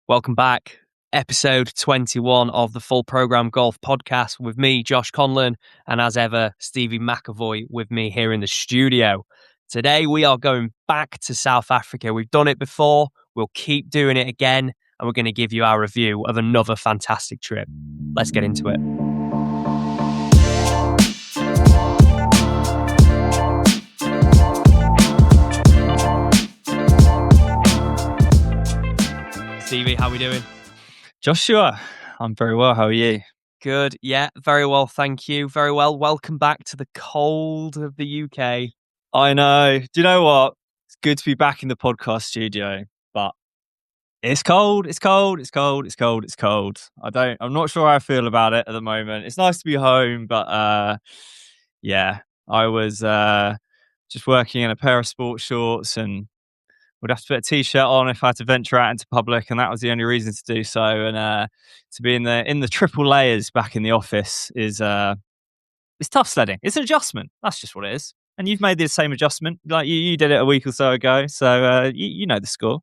Welcome back. Episode 21 of the Full Program Golf Podcast with me, Josh Conlon, and as ever, Stevie McAvoy with me here in the studio. Today, we are going back to South Africa. We've done it before. We'll keep doing it again, and we're going to give you our review of another fantastic trip. Let's get into it. Stevie, how are we doing? Joshua, I'm very well. How are you? Good. Yeah, very well. Thank you. Very well. Welcome back to the cold of the UK. I know. Do you know what? It's good to be back in the podcast studio, but it's cold. It's cold. It's cold. It's cold. It's cold. I'm not sure how I feel about it at the moment. It's nice to be home, but yeah, I was just working in a pair of sports shorts and would have to put a t-shirt on if I had to venture out into public, and that was the only reason to do so. And to be in the triple layers back in the office is it's tough sledding. It's an adjustment. That's just what it is. And you've made the same adjustment, like you did it a week or so ago. So you know the score.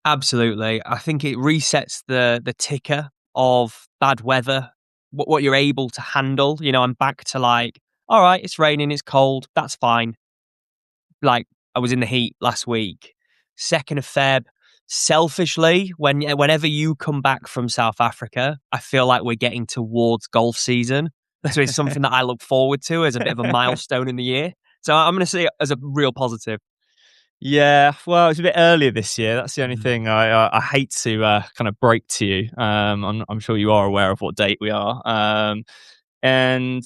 Absolutely. I think it resets the ticker of bad weather, what you're able to handle. You know, I'm back to like, all right, it's raining, it's cold, that's fine. Like I was in the heat last week. 2nd of Feb, selfishly, whenever you come back from South Africa, I feel like we're getting towards golf season. So it's something that I look forward to as a bit of a milestone in the year. So I'm going to see it as a real positive. Yeah, well, it's a bit earlier this year. That's the only thing I hate to kind of break to you. I'm sure you are aware of what date we are. And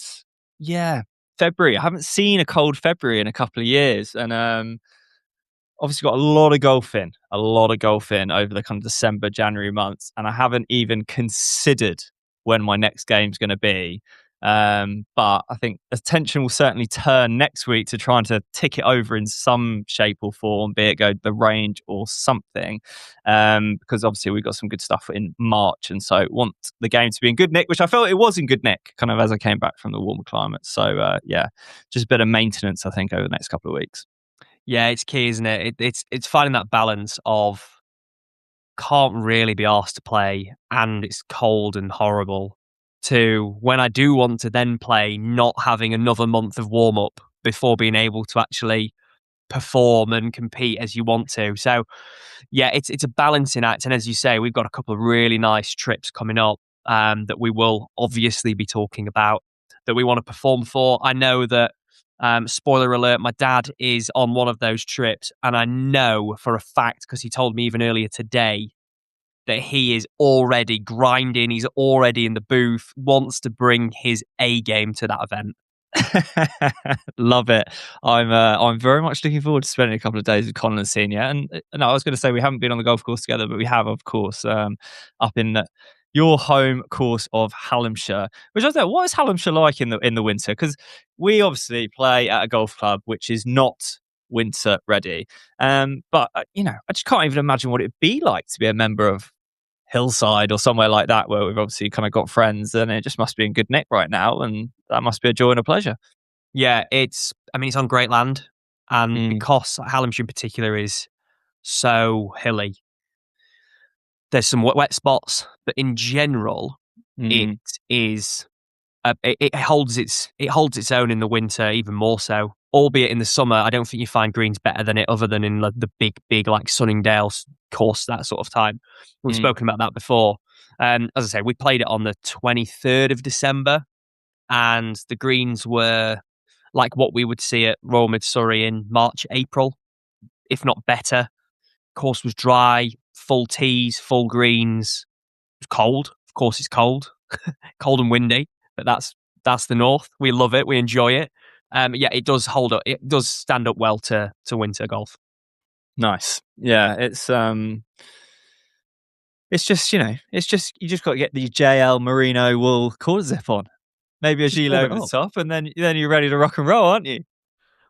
yeah, February. I haven't seen a cold February in a couple of years. And obviously got a lot of golf in over the kind of December, January months. And I haven't even considered when my next game's going to be. But I think attention will certainly turn next week to trying to tick it over in some shape or form, be it go the range or something. Because obviously we've got some good stuff in March. And so want the game to be in good nick, which I felt it was in good nick kind of as I came back from the warmer climate. So yeah, just a bit of maintenance, I think, over the next couple of weeks. Yeah, it's key, isn't it? It's finding that balance of can't really be asked to play and it's cold and horrible, to when I do want to then play, not having another month of warm up before being able to actually perform and compete as you want to. So yeah, it's a balancing act. And as you say, we've got a couple of really nice trips coming up that we will obviously be talking about, that we want to perform for. I know that spoiler alert, my dad is on one of those trips, and I know for a fact, because he told me even earlier today, that he is already grinding, he's already in the booth, wants to bring his A game to that event. Love it. I'm very much looking forward to spending a couple of days with Conlon Senior. And no, I was going to say we haven't been on the golf course together, but we have, of course, up in your home course of Hallamshire. Which I don't know, what is Hallamshire like in the winter? Because we obviously play at a golf club which is not winter ready. But I just can't even imagine what it'd be like to be a member of Hillside or somewhere like that, where we've obviously kind of got friends, and it just must be in good nick right now, and that must be a joy and a pleasure. Yeah, it's on great land, and because Hallamshire in particular is so hilly, there's some wet spots, but in general, it is it holds its own in the winter even more so. Albeit in the summer, I don't think you find greens better than it, other than in the big like Sunningdale course, that sort of time. We've spoken about that before. As I say, we played it on the 23rd of December, and the greens were like what we would see at Royal Mid-Surrey in March, April, if not better. Course was dry, full tees, full greens. It was cold. Of course, it's cold, cold and windy, but that's the north. We love it. We enjoy it. Yeah, it does hold up. It does stand up well to winter golf. Nice. Yeah, it's just you just got to get the JL Merino wool quarter zip on, maybe a gilet over the top, and then you're ready to rock and roll, aren't you?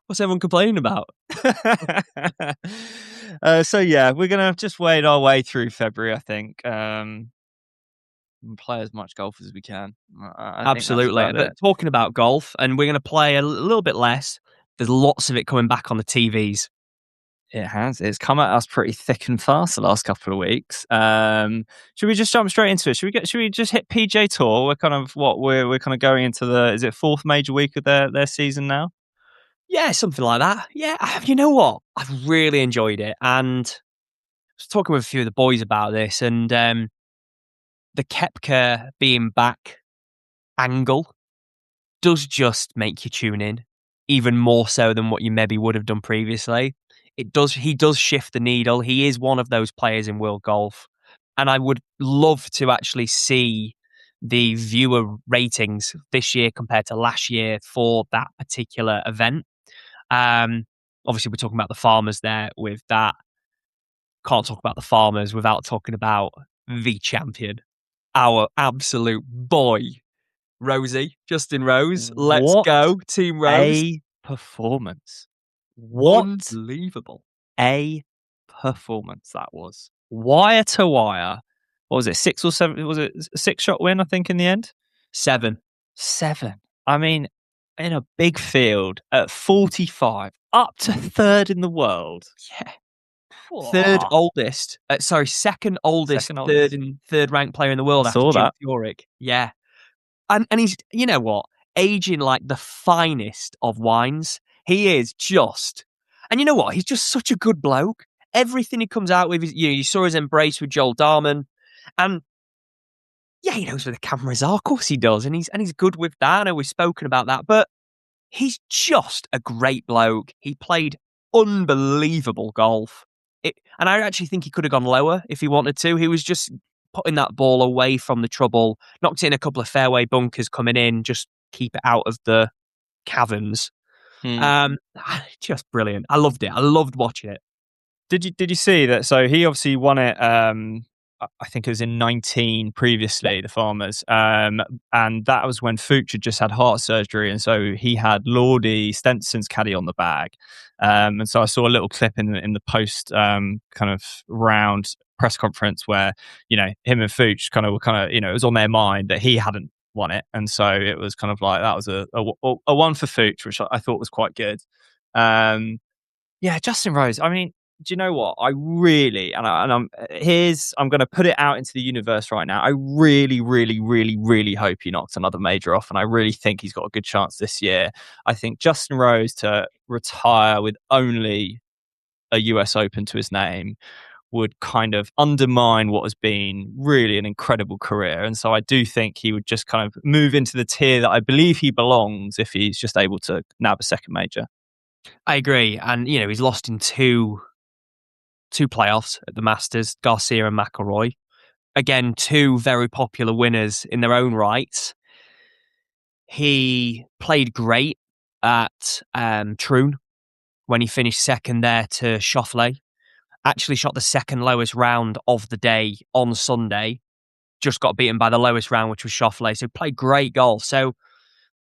What's everyone complaining about? So yeah, we're gonna just wade our way through February, I think. And play as much golf as we can. Absolutely. But talking about golf, and we're going to play a little bit less. There's lots of it coming back on the TVs. It has. It's come at us pretty thick and fast the last couple of weeks. Should we just jump straight into it? Should we just hit PGA Tour? We're kind of going into is it fourth major week of their season now? Yeah, something like that. Yeah, you know what? I've really enjoyed it, and I was talking with a few of the boys about this, and the Koepka being back angle does just make you tune in even more so than what you maybe would have done previously. He does shift the needle. He is one of those players in world golf. And I would love to actually see the viewer ratings this year compared to last year for that particular event. Obviously, we're talking about the Farmers there with that. Can't talk about the Farmers without talking about the champion, our absolute boy, Justin Rose. Let's What go, Team Rose. a performance. What Unbelievable. a performance that was. Wire to wire. What was it, 6 or 7? Was it a 6-shot win, I think, in the end? 7. I mean, in a big field at 45, up to third in the world. Yeah. Third oldest. Second oldest. Third ranked player in the world after Jim Furyk. Yeah. And he's, you know what, aging like the finest of wines. He is just, and you know what, he's just such a good bloke. Everything he comes out with, you saw his embrace with Joel Darman, and yeah, he knows where the cameras are. Of course he does, and he's good with that. I know we've spoken about that, but he's just a great bloke. He played unbelievable golf, and I actually think he could have gone lower if he wanted to. He was just putting that ball away from the trouble, knocked it in a couple of fairway bunkers coming in, just keep it out of the caverns. Just brilliant. I loved it. I loved watching it. Did you see that? So he obviously won it. I think it was in 19 previously, the Farmers, and that was when Fuchs had just had heart surgery, and so he had Lordy Stenson's caddy on the bag, and so I saw a little clip in the post kind of round press conference where him and Fuchs kind of it was on their mind that he hadn't won it, and so it was kind of like that was a one for Fuchs, which I thought was quite good. Yeah, Justin Rose. I mean, do you know what? I really, I'm going to put it out into the universe right now. I really, really, really, really hope he knocks another major off, and I really think he's got a good chance this year. I think Justin Rose to retire with only a US Open to his name would kind of undermine what has been really an incredible career. And so I do think he would just kind of move into the tier that I believe he belongs if he's just able to nab a second major. I agree. And, he's lost in two playoffs at the Masters, Garcia and McIlroy. Again, two very popular winners in their own rights. He played great at Troon when he finished second there to Scheffler. Actually shot the second lowest round of the day on Sunday. Just got beaten by the lowest round, which was Scheffler. So played great golf. So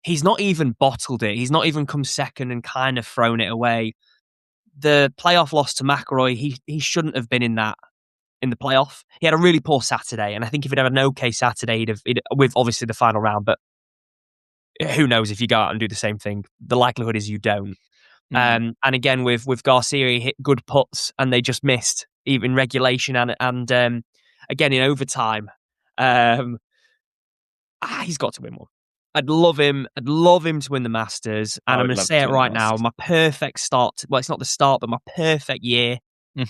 he's not even bottled it. He's not even come second and kind of thrown it away. The playoff loss to McIlroy, he shouldn't have been in the playoff. He had a really poor Saturday, and I think if he'd had an okay Saturday, he'd with obviously the final round, but who knows if you go out and do the same thing. The likelihood is you don't. And again, with Garcia, he hit good putts, and they just missed, even regulation and again in overtime. He's got to win one. I'd love him to win the Masters, and I'm going to say it right now. My perfect start, well, it's not the start, but my perfect year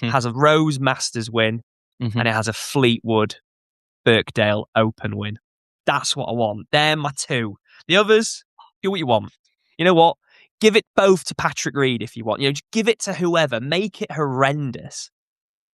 has a Rose Masters win, and it has a Fleetwood Birkdale Open win. That's what I want. They're my two. The others, do what you want. You know what? Give it both to Patrick Reed if you want. Just give it to whoever. Make it horrendous.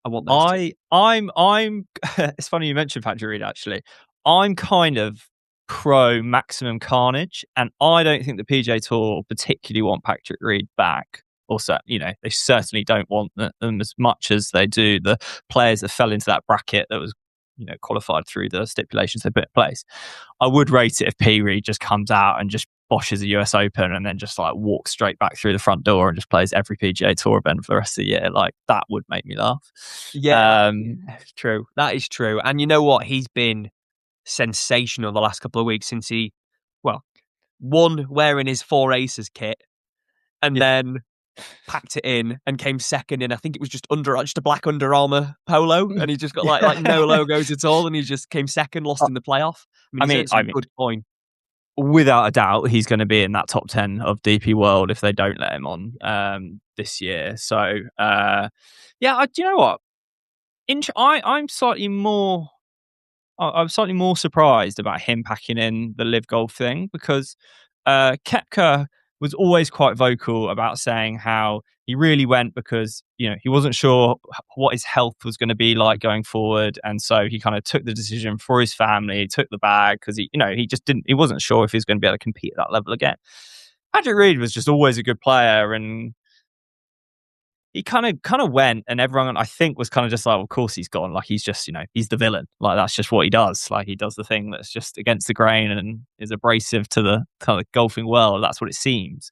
I want those two. I'm. It's funny you mentioned Patrick Reed. Actually, I'm kind of pro maximum carnage, and I don't think the PGA Tour particularly want Patrick Reed back. Also, they certainly don't want them as much as they do the players that fell into that bracket that was qualified through the stipulations they put in place. I would rate it if P. Reed just comes out and just boshes a US Open and then just like walks straight back through the front door and just plays every PGA Tour event for the rest of the year. Like, that would make me laugh. Yeah, it's true. That is true. And you know what? He's been sensational the last couple of weeks since he, won wearing his Four Aces kit, and then packed it in and came second in, I think it was just a black Under Armour polo, and he just got like no logos at all, and he just came second, lost in the playoff. I mean, he's earned some good coin. Without a doubt, he's going to be in that top 10 of DP World if they don't let him on this year. So, do you know what? I'm slightly more surprised about him packing in the LIV Golf thing, because Koepka was always quite vocal about saying how he really went because, he wasn't sure what his health was going to be like going forward, and so he kind of took the decision for his family, took the bag because he wasn't sure if he was going to be able to compete at that level again. Patrick Reed was just always a good player, and he kind of went, and everyone, I think, was kind of just like, well, of course he's gone. Like, he's just, he's the villain. Like, that's just what he does. Like, he does the thing that's just against the grain and is abrasive to the kind of golfing world. That's what it seems.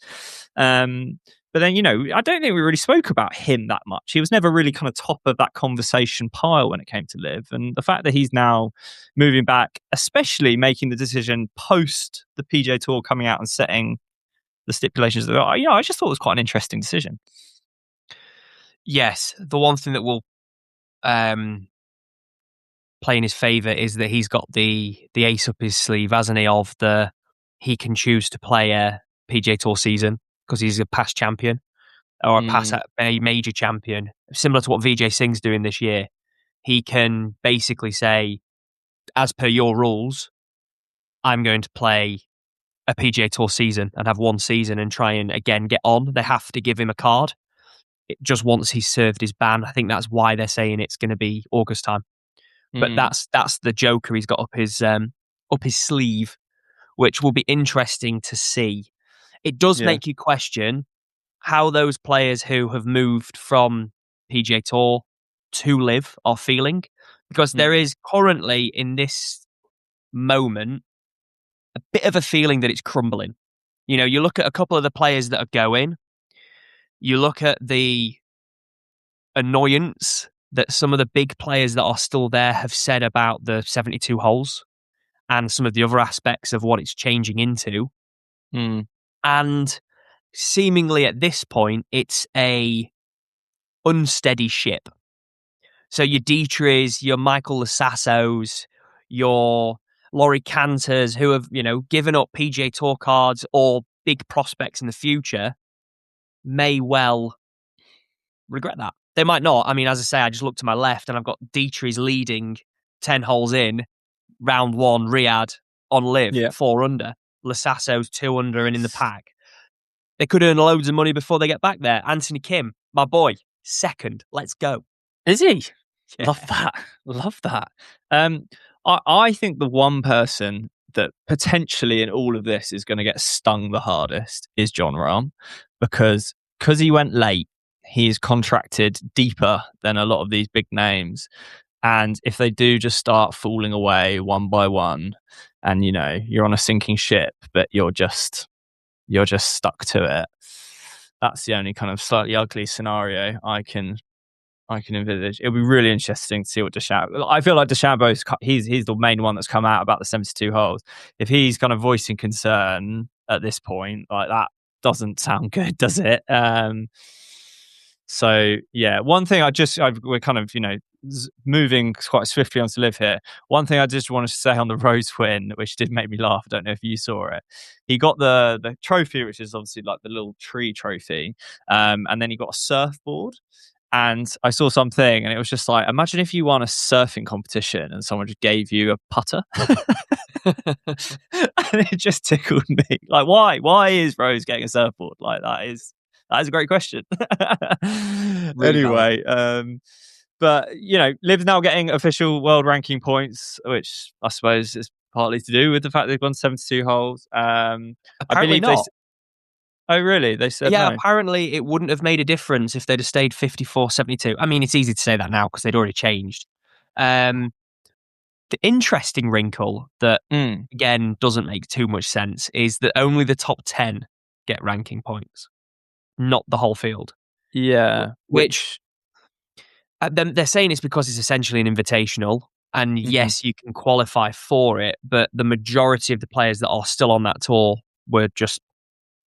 But then, I don't think we really spoke about him that much. He was never really kind of top of that conversation pile when it came to LIV. And the fact that he's now moving back, especially making the decision post the PGA Tour coming out and setting the stipulations, I just thought it was quite an interesting decision. Yes, the one thing that will play in his favour is that he's got the ace up his sleeve, hasn't he, of he can choose to play a PGA Tour season because he's a past champion or a major champion, similar to what Vijay Singh's doing this year. He can basically say, as per your rules, I'm going to play a PGA Tour season and have one season and try and again get on. They have to give him a card. Just once he's served his ban. I think that's why they're saying it's going to be August time. But that's the joker he's got up his sleeve, which will be interesting to see. It does make you question how those players who have moved from PGA Tour to LIV are feeling, because there is currently in this moment a bit of a feeling that it's crumbling. You look at a couple of the players that are going. You look at the annoyance that some of the big players that are still there have said about the 72 holes and some of the other aspects of what it's changing into. And seemingly at this point, it's a unsteady ship. So your Dietrichs, your Michael Lasassos, your Laurie Canters, who have, given up PGA Tour cards or big prospects in the future, may well regret that. They might not. I mean, as I say, I just looked to my left and I've got Dietrichs leading 10 holes in, round one, Riyadh on LIV, 4 under. Lasasso's 2 under and in the pack. They could earn loads of money before they get back there. Anthony Kim, my boy, second. Let's go. Is he? Yeah. Love that. I think the one person that potentially in all of this is going to get stung the hardest is Jon Rahm, because he went late. He is contracted deeper than a lot of these big names. And if they do just start falling away one by one, and you're on a sinking ship, but you're just stuck to it, that's the only kind of slightly ugly scenario I can envisage. It'll be really interesting to see what DeChambeau. I feel like DeChambeau's he's the main one that's come out about the 72 holes. If he's kind of voicing concern at this point, like, that doesn't sound good, does it? So yeah, one thing we're kind of moving quite swiftly on to LIV here. One thing I just wanted to say on the Rose win, which did make me laugh. I don't know if you saw it. He got the trophy, which is obviously like the little tree trophy, and then he got a surfboard. And I saw something, and it was just like, imagine if you won a surfing competition and someone just gave you a putter. And it just tickled me. Like, why is Rose getting a surfboard? Like, that is a great question. Really anyway, but LIV's now getting official world ranking points, which I suppose is partly to do with the fact they've gone 72 holes. Apparently not. Oh, really? They said no. No. Apparently it wouldn't have made a difference if they'd have stayed 54, 72. I mean, it's easy to say that now because they'd already changed. The interesting wrinkle that, again, doesn't make too much sense is that only the top 10 get ranking points, not the whole field. Yeah. Which they're saying it's because it's essentially an invitational. And yes, you can qualify for it, but the majority of the players that are still on that tour were just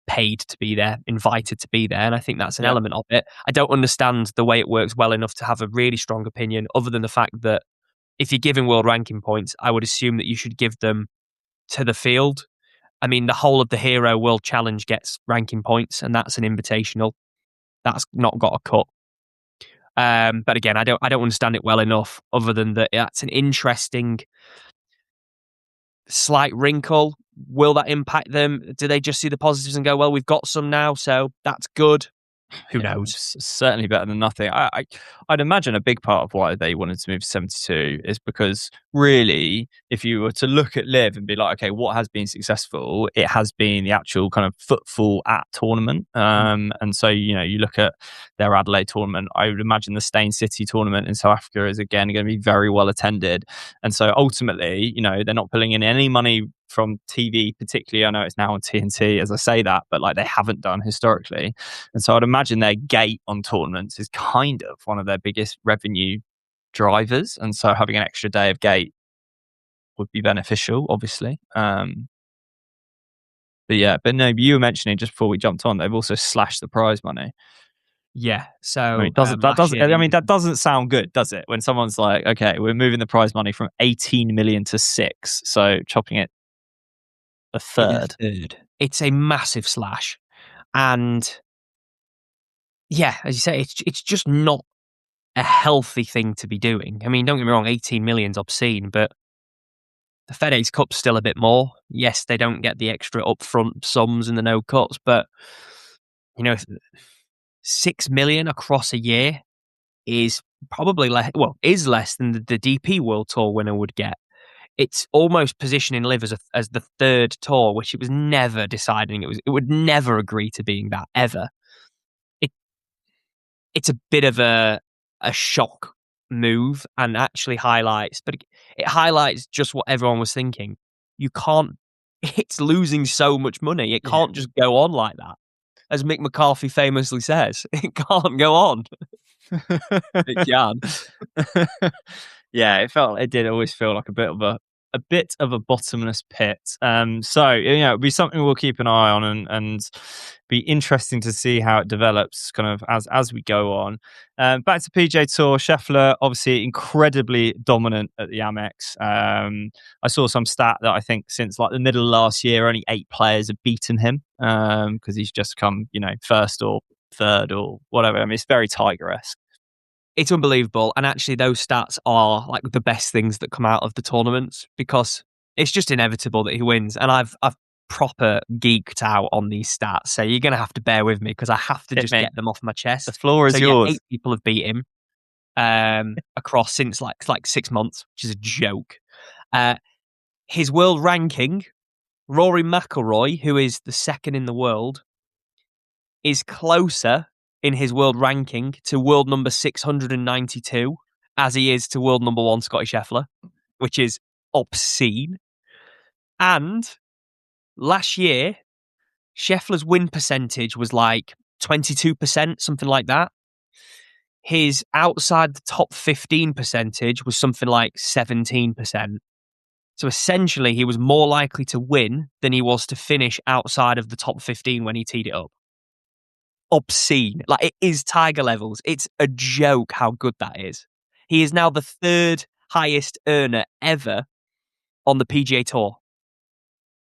paid to be there, invited to be there, and I think that's an element of it. I don't understand the way it works well enough to have a really strong opinion, other than the fact that if you're giving world ranking points, I would assume that you should give them to the field. I mean, the whole of the Hero World Challenge gets ranking points, and that's an invitational. That's not got a cut. But again, I don't understand it well enough, other than that that's an interesting slight wrinkle. Will that impact them? Do they just see the positives and go, well, we've got some now, so that's good? Who knows? Certainly better than nothing. I'd imagine a big part of why they wanted to move to 72 is because really, if you were to look at LIV and be like, okay, what has been successful? It has been the actual kind of footfall at tournament. And so, you look at their Adelaide tournament, I would imagine the Stain City tournament in South Africa is again going to be very well attended. And so ultimately, they're not pulling in any money from TV, particularly. I know it's now on TNT as I say that, but like they haven't done historically. And so I'd imagine their gate on tournaments is kind of one of their biggest revenue drivers. And so having an extra day of gate would be beneficial, obviously. But no, you were mentioning just before we jumped on, they've also slashed the prize money. Yeah. So that doesn't sound good, does it? When someone's like, okay, we're moving the prize money from 18 million to 6, so chopping it a third. It's a massive slash. And yeah, as you say, it's just not a healthy thing to be doing. I mean, don't get me wrong, 18 million's obscene, but the FedEx Cup's still a bit more. Yes, they don't get the extra upfront sums and the no cuts, but 6 million across a year is probably less than the DP World Tour winner would get. It's almost positioning LIV as the third tour, which it was never deciding. It would never agree to being that ever. It's a bit of a shock move, and actually highlights, but it highlights just what everyone was thinking. You can't. It's losing so much money. It can't just go on like that. As Mick McCarthy famously says, it can't go on. It can. Yeah, it did always feel like a bit of a bottomless pit. So it'll be something we'll keep an eye on and be interesting to see how it develops kind of as we go on. Back to PGA Tour, Scheffler obviously incredibly dominant at the Amex. I saw some stat that I think since like the middle of last year, only 8 players have beaten him because he's just come first or third or whatever. I mean, it's very Tiger-esque. It's unbelievable. And actually those stats are like the best things that come out of the tournaments, because it's just inevitable that he wins. And I've proper geeked out on these stats. So you're going to have to bear with me, because I have to just get them off my chest. The floor is yours. 8 people have beat him across since like 6 months, which is a joke. His world ranking, Rory McIlroy, who is the second in the world, is closer in his world ranking to world number 692 as he is to world number 1 Scottie Scheffler, which is obscene. And last year, Scheffler's win percentage was like 22%, something like that. His outside the top 15 percentage was something like 17%. So essentially, he was more likely to win than he was to finish outside of the top 15 when he teed it up. Obscene. Like, it is Tiger levels. It's a joke how good that is. He is now the 3rd highest earner ever on the PGA Tour.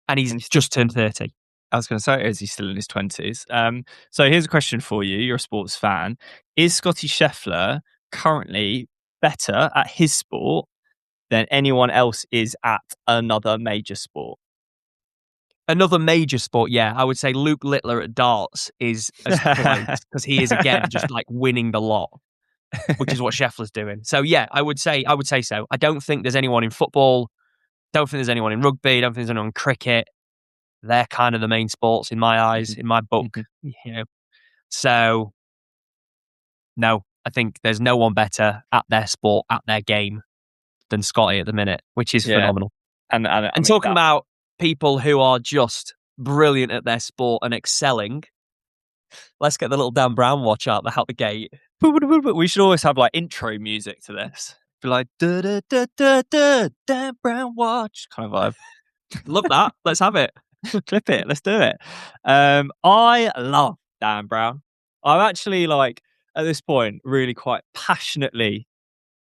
And he's just turned 30. I was going to say, is he still in his 20s? So here's a question for you. You're a sports fan. Is Scottie Scheffler currently better at his sport than anyone else is at another major sport? Another major sport, yeah. I would say Luke Littler at darts is as close, because he is, again, just like winning the lot, which is what Scheffler's doing. So yeah, I would say so. I don't think there's anyone in football. Don't think there's anyone in rugby. Don't think there's anyone in cricket. They're kind of the main sports in my eyes, in my book. So no, I think there's no one better at their sport, at their game, than Scottie at the minute, which is phenomenal. And talking about people who are just brilliant at their sport and excelling, let's get the little Dan Brown watch out the gate. We should always have like intro music to this. Be like da da da da da Dan Brown watch kind of vibe. Love that. Let's have it. Clip it. Let's do it. I love Dan Brown. I'm actually like at this point really quite passionately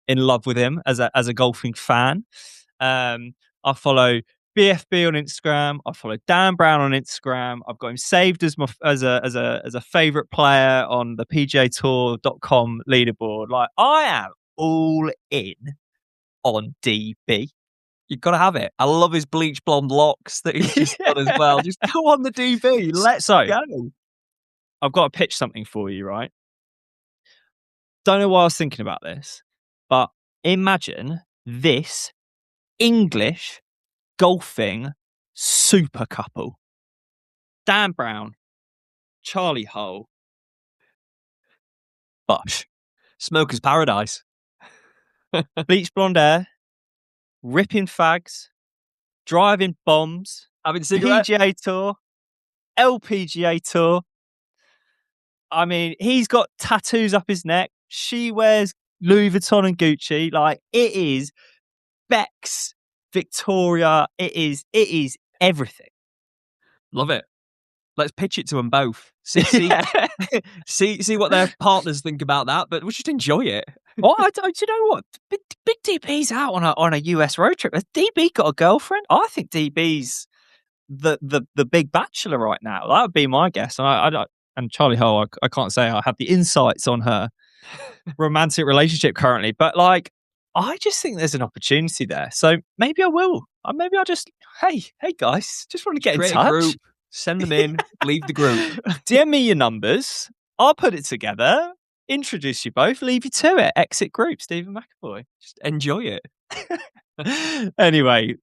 in love with him as a golfing fan. I follow BFB on Instagram. I follow Dan Brown on Instagram. I've got him saved as a favorite player on the PGA Tour.com leaderboard. Like I am all in on DB. You've got to have it. I love his bleach blonde locks that he's just done as well. Just go on the DB. Let's go. I've got to pitch something for you, right? Don't know why I was thinking about this, but imagine this English golfing super couple. Dan Brown, Charlie Hull, Bush. Smoker's paradise. Bleach blonde hair, ripping fags, driving bombs, having cigarettes. PGA Tour, LPGA Tour. I mean, he's got tattoos up his neck. She wears Louis Vuitton and Gucci. Like it is Bex, Victoria. It is everything. Love it. Let's pitch it to them both. See what their partners think about that. But we'll just enjoy it. Oh, do you know what? Big DB's out on a US road trip. Has DB got a girlfriend? I think DB's the big bachelor right now. That would be my guess. And Charlie Hull, I can't say I have the insights on her romantic relationship currently, but like I just think there's an opportunity there. So maybe I will. Maybe I'll just hey guys, just want to get Create in touch. A group, send them in, leave the group. DM me your numbers. I'll put it together. Introduce you both, leave you to it. Exit group, Stephen McAvoy. Just enjoy it. Anyway,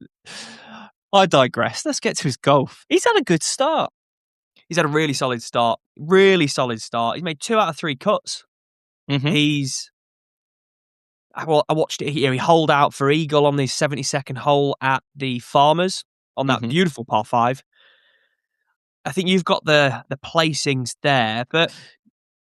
I digress. Let's get to his golf. He's had a good start. He's had a really solid start. He's made 2 out of 3 cuts. Mm-hmm. I watched it here. He holed out for eagle on the 72nd hole at the Farmers on that beautiful par 5. I think you've got the placings there, but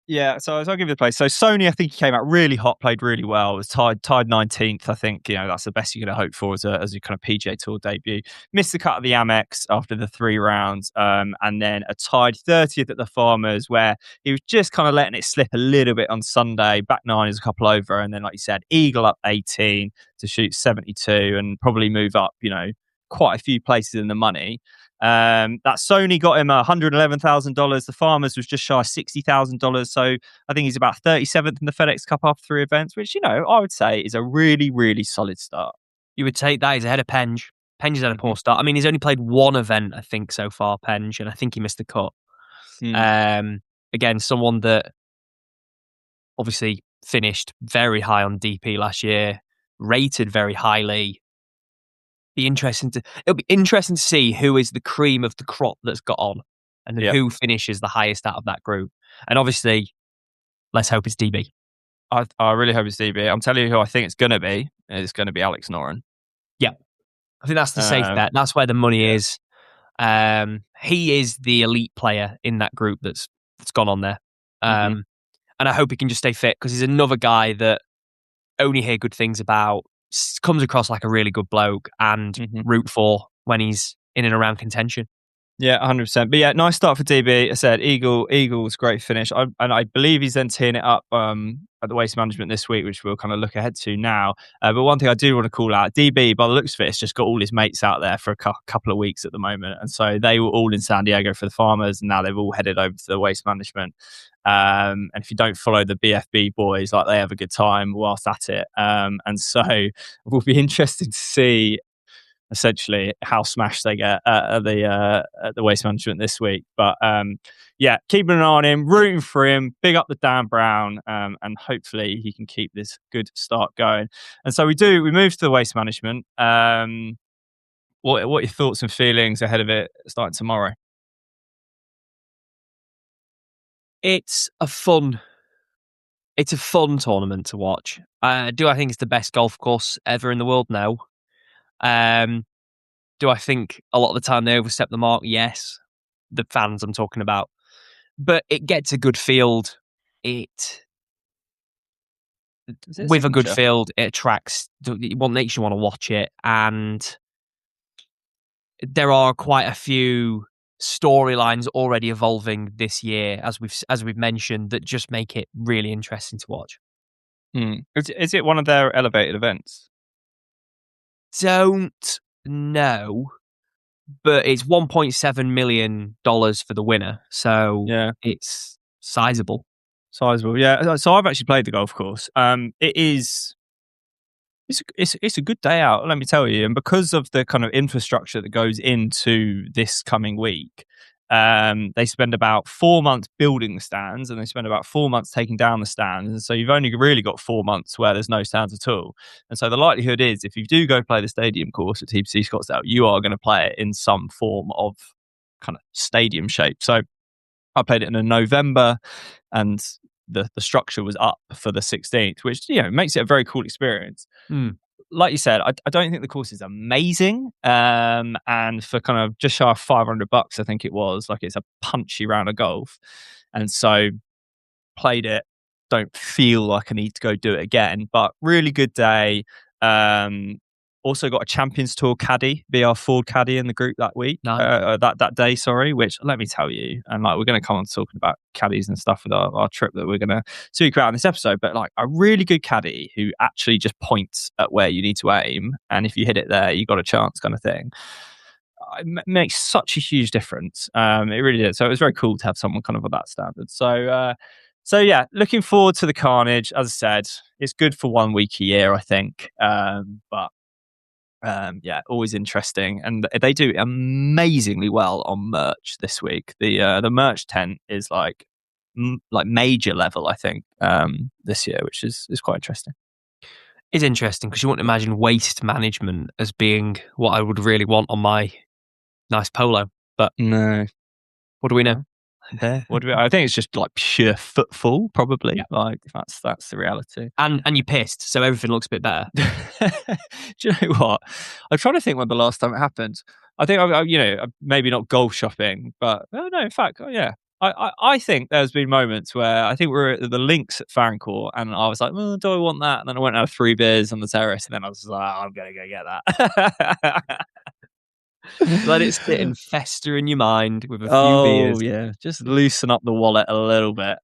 yeah. So I'll give you the place. So Sony, I think he came out really hot, played really well. Was tied 19th. I think that's the best you're going to hope for as your kind of PGA Tour debut. Missed the cut at the Amex after the 3 rounds, and then a tied 30th at the Farmers, where he was just kind of letting it slip a little bit on Sunday. Back 9 is a couple over, and then like you said, eagle up 18 to shoot 72, and probably move up, quite a few places in the money. That Sony got him $111,000. The Farmers was just shy of $60,000. So I think he's about 37th in the FedEx Cup after 3 events, which, I would say is a really, really solid start. You would take that. He's ahead of Penge. Penge has had a poor start. I mean, he's only played 1 event, I think, so far, Penge, and I think he missed the cut. Again, someone that obviously finished very high on DP last year, rated very highly. It'll be interesting to see who is the cream of the crop that's got on and who finishes the highest out of that group. And obviously, let's hope it's DB. I really hope it's DB. I'm telling you who I think it's going to be. It's going to be Alex Noren. Yeah. I think that's the safe bet. That's where the money is. He is the elite player in that group that's gone on there. And I hope he can just stay fit because he's another guy that only hear good things about. Comes across like a really good bloke and root for when he's in and around contention. Yeah, 100%. But yeah, nice start for DB. I said Eagles, great finish. And I believe he's then teeing it up at the Waste Management this week, which we'll kind of look ahead to now. But one thing I do want to call out, DB, by the looks of it, has just got all his mates out there for a couple of weeks at the moment. And so they were all in San Diego for the Farmers, and now they've all headed over to the Waste Management. And if you don't follow the BFB boys, like they have a good time whilst at it. And so we'll be interested to see essentially how smashed they get at the Waste Management this week. But keeping an eye on him, rooting for him, big up the Dan Brown, and hopefully he can keep this good start going. And so we move to the Waste Management. What are your thoughts and feelings ahead of it starting tomorrow? It's a fun tournament to watch. Do I think it's the best golf course ever in the world? No. Do I think a lot of the time they overstep the mark? Yes. The fans I'm talking about. But it gets a good field. With a good field, it attracts what makes you want to watch it. And there are quite a few storylines already evolving this year, as we've mentioned, that just make it really interesting to watch. Is it one of their elevated events? Don't know, but it's $1.7 million for the winner, so it's sizable. Yeah. So I've actually played the golf course. It is. It's a good day out, let me tell you, and because of the kind of infrastructure that goes into this coming week, they spend about 4 months building the stands, and they spend about 4 months taking down the stands, and so you've only really got 4 months where there's no stands at all. And so the likelihood is, if you do go play the stadium course at TPC Scottsdale, you are going to play it in some form of kind of stadium shape. So I played it in November, and the structure was up for the 16th, which makes it a very cool experience. Like you said, I don't think the course is amazing, and for kind of just shy of $500, I think it was, like, it's a punchy round of golf, and so played it. Don't feel like I need to go do it again, but really good day. Also got a Champions Tour caddy, BR Ford caddy in the group that week. Nice. That day, sorry. Which, let me tell you, and like, we're going to come on talking about caddies and stuff with our trip that we're going to speak about in this episode. But like, a really good caddy who actually just points at where you need to aim, and if you hit it there, you got a chance, kind of thing. It makes such a huge difference. It really did. So it was very cool to have someone kind of of that standard. So yeah, looking forward to the carnage. As I said, it's good for 1 week a year, I think. But yeah, always interesting, and they do amazingly well on merch this week. The merch tent is like major level, I think, this year, which is quite interesting. It's interesting because you wouldn't imagine waste management as being what I would really want on my nice polo, but no. What do we know? I think it's just like pure footfall, probably. Yeah. Like that's the reality. And you're pissed, so everything looks a bit better. Do you know what? I'm trying to think when the last time it happened. I think I maybe not golf shopping, but no. In fact, yeah. I think there's been moments where I think we were at the links at Fancourt, and I was like, well, do I want that? And then I went and had 3 beers on the terrace, and then I was like, I'm gonna go get that. Let it sit and fester in your mind with a few beers. Oh yeah, just loosen up the wallet a little bit.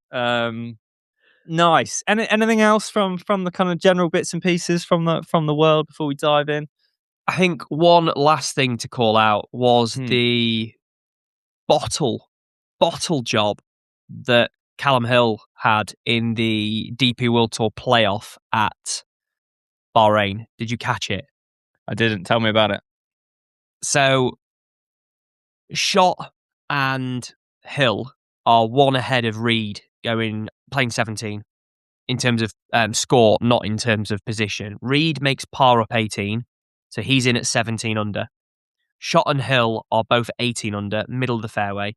Nice. Anything else from the kind of general bits and pieces from the world before we dive in? I think one last thing to call out was the bottle job that Callum Hill had in the DP World Tour playoff at Bahrain. Did you catch it? I didn't. Tell me about it. So, Schott and Hill are one ahead of Reed playing 17 in terms of score, not in terms of position. Reed makes par up 18, so he's in at 17 under. Schott and Hill are both 18 under, middle of the fairway.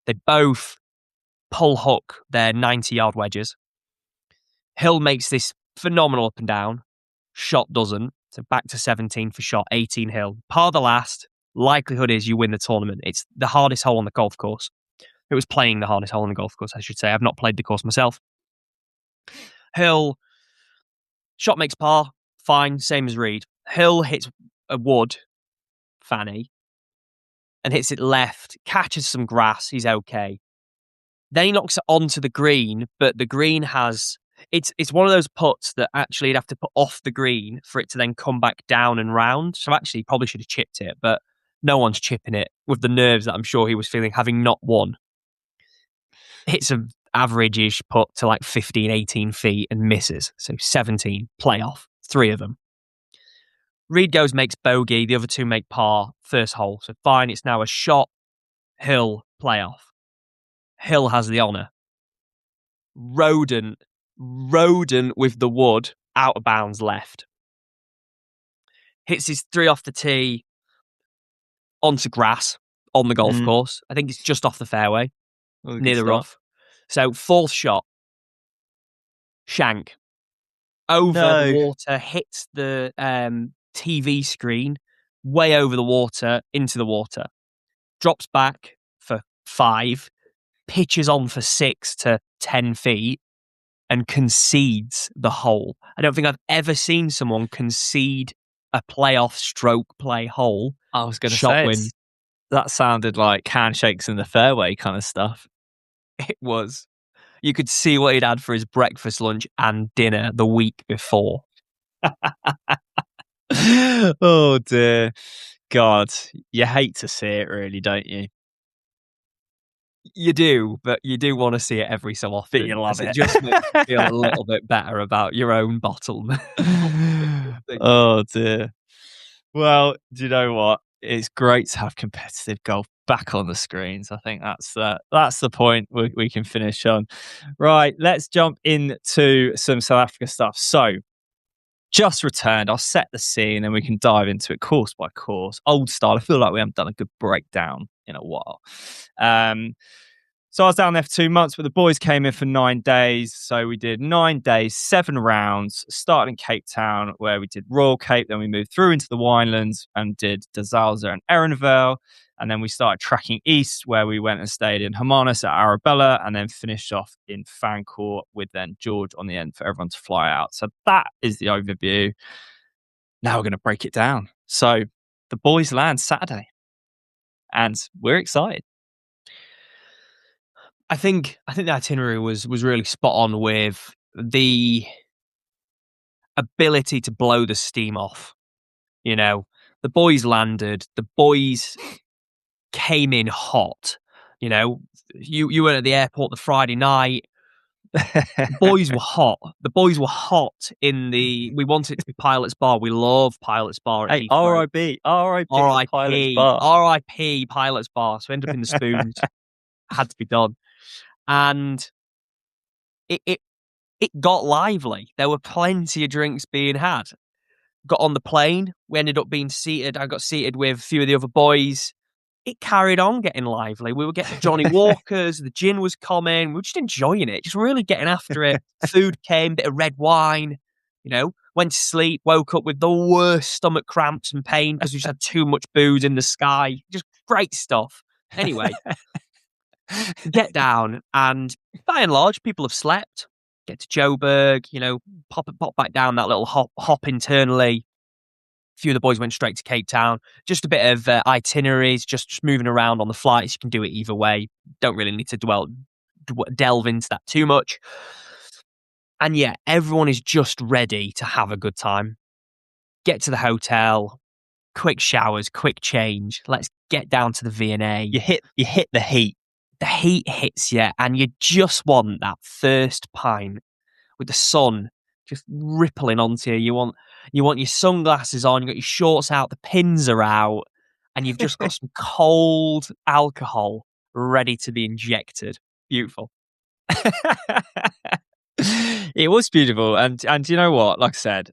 They both pull hook their 90-yard wedges. Hill makes this phenomenal up and down. Schott doesn't. So back to 17 for Schott, 18 Hill. Par the last. Likelihood is you win the tournament. It's the hardest hole on the golf course. It was playing the hardest hole on the golf course, I should say. I've not played the course myself. Schott makes par, fine, same as Reed. Hill hits a wood, fanny, and hits it left, catches some grass, he's okay. Then he knocks it onto the green, but the green has... It's one of those putts that actually you'd have to put off the green for it to then come back down and round. So actually, he probably should have chipped it, but no one's chipping it with the nerves that I'm sure he was feeling, having not won. Hits an average-ish putt to like 15, 18 feet and misses. So 17, playoff, 3 of them. Reed goes, makes bogey. The other 2 make par, first hole. So fine, it's now a Schott, Hill, playoff. Hill has the honour. Rodent with the wood, out of bounds left. Hits his 3 off the tee onto grass on the golf course. I think it's just off the fairway, near the rough. So 4th shot, shank. Over the water, hits the TV screen, way over the water, into the water. Drops back for 5, pitches on for 6 to 10 feet, and concedes the hole. I don't think I've ever seen someone concede a playoff stroke play hole. I was going to say, That sounded like handshakes in the fairway kind of stuff. It was. You could see what he'd had for his breakfast, lunch, and dinner the week before. Oh dear. God, you hate to see it, really, don't you? You do, but you do want to see it every so often. But you love it. It just makes you feel a little bit better about your own bottle. Oh dear. Well, do you know what? It's great to have competitive golf back on the screens. I think that's the point we can finish on. Right, let's jump into some South Africa stuff. So, just returned. I'll set the scene and we can dive into it course by course. Old style. I feel like we haven't done a good breakdown in a while. So I was down there for 2 months, but the boys came in for 9 days. So we did 9 days, 7 rounds, started in Cape Town, where we did Royal Cape. Then we moved through into the Winelands and did De Zalza and Erenville. And then we started tracking east, where we went and stayed in Hermanus at Arabella, and then finished off in Fancourt with then George on the end for everyone to fly out. So that is the overview. Now we're going to break it down. So the boys land Saturday, and we're excited. I think the itinerary was really spot on with the ability to blow the steam off. You know, the boys landed, the boys came in hot. You know, you were at the airport the Friday night. The boys were hot. The boys were hot we want it to be Pilot's Bar. We love Pilot's Bar. Hey, R.I.P. Pilot's Bar. R.I.P. Pilot's Bar. So we ended up in the Spoons. Had to be done. And it got lively. There were plenty of drinks being had. Got on the plane. We ended up being seated. I got seated with a few of the other boys. It carried on getting lively. We were getting Johnny Walkers. The gin was coming. We were just enjoying it. Just really getting after it. Food came, bit of red wine. You know, went to sleep, woke up with the worst stomach cramps and pain because we just had too much booze in the sky. Just great stuff. Anyway. Get down, and by and large, people have slept. Get to Joburg, you know, pop back down that little hop internally. A few of the boys went straight to Cape Town. Just a bit of itineraries, just moving around on the flights. You can do it either way. Don't really need to delve into that too much. And yeah, everyone is just ready to have a good time. Get to the hotel, quick showers, quick change. Let's get down to the V&A. You hit the heat. The heat hits you, and you just want that first pint with the sun just rippling onto you. You want your sunglasses on, you got your shorts out, the pins are out, and you've just got some cold alcohol ready to be injected. Beautiful. It was beautiful, and you know what? Like I said,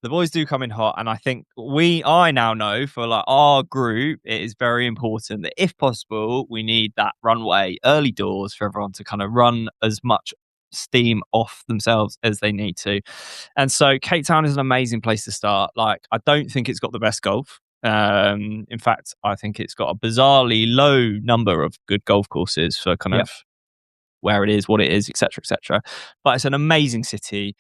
the boys do come in hot, and I think I now know for like our group, it is very important that if possible, we need that runway early doors for everyone to kind of run as much steam off themselves as they need to. And so Cape Town is an amazing place to start. Like, I don't think it's got the best golf. In fact, I think it's got a bizarrely low number of good golf courses for kind of where it is, what it is, etc., etc. But it's an amazing city.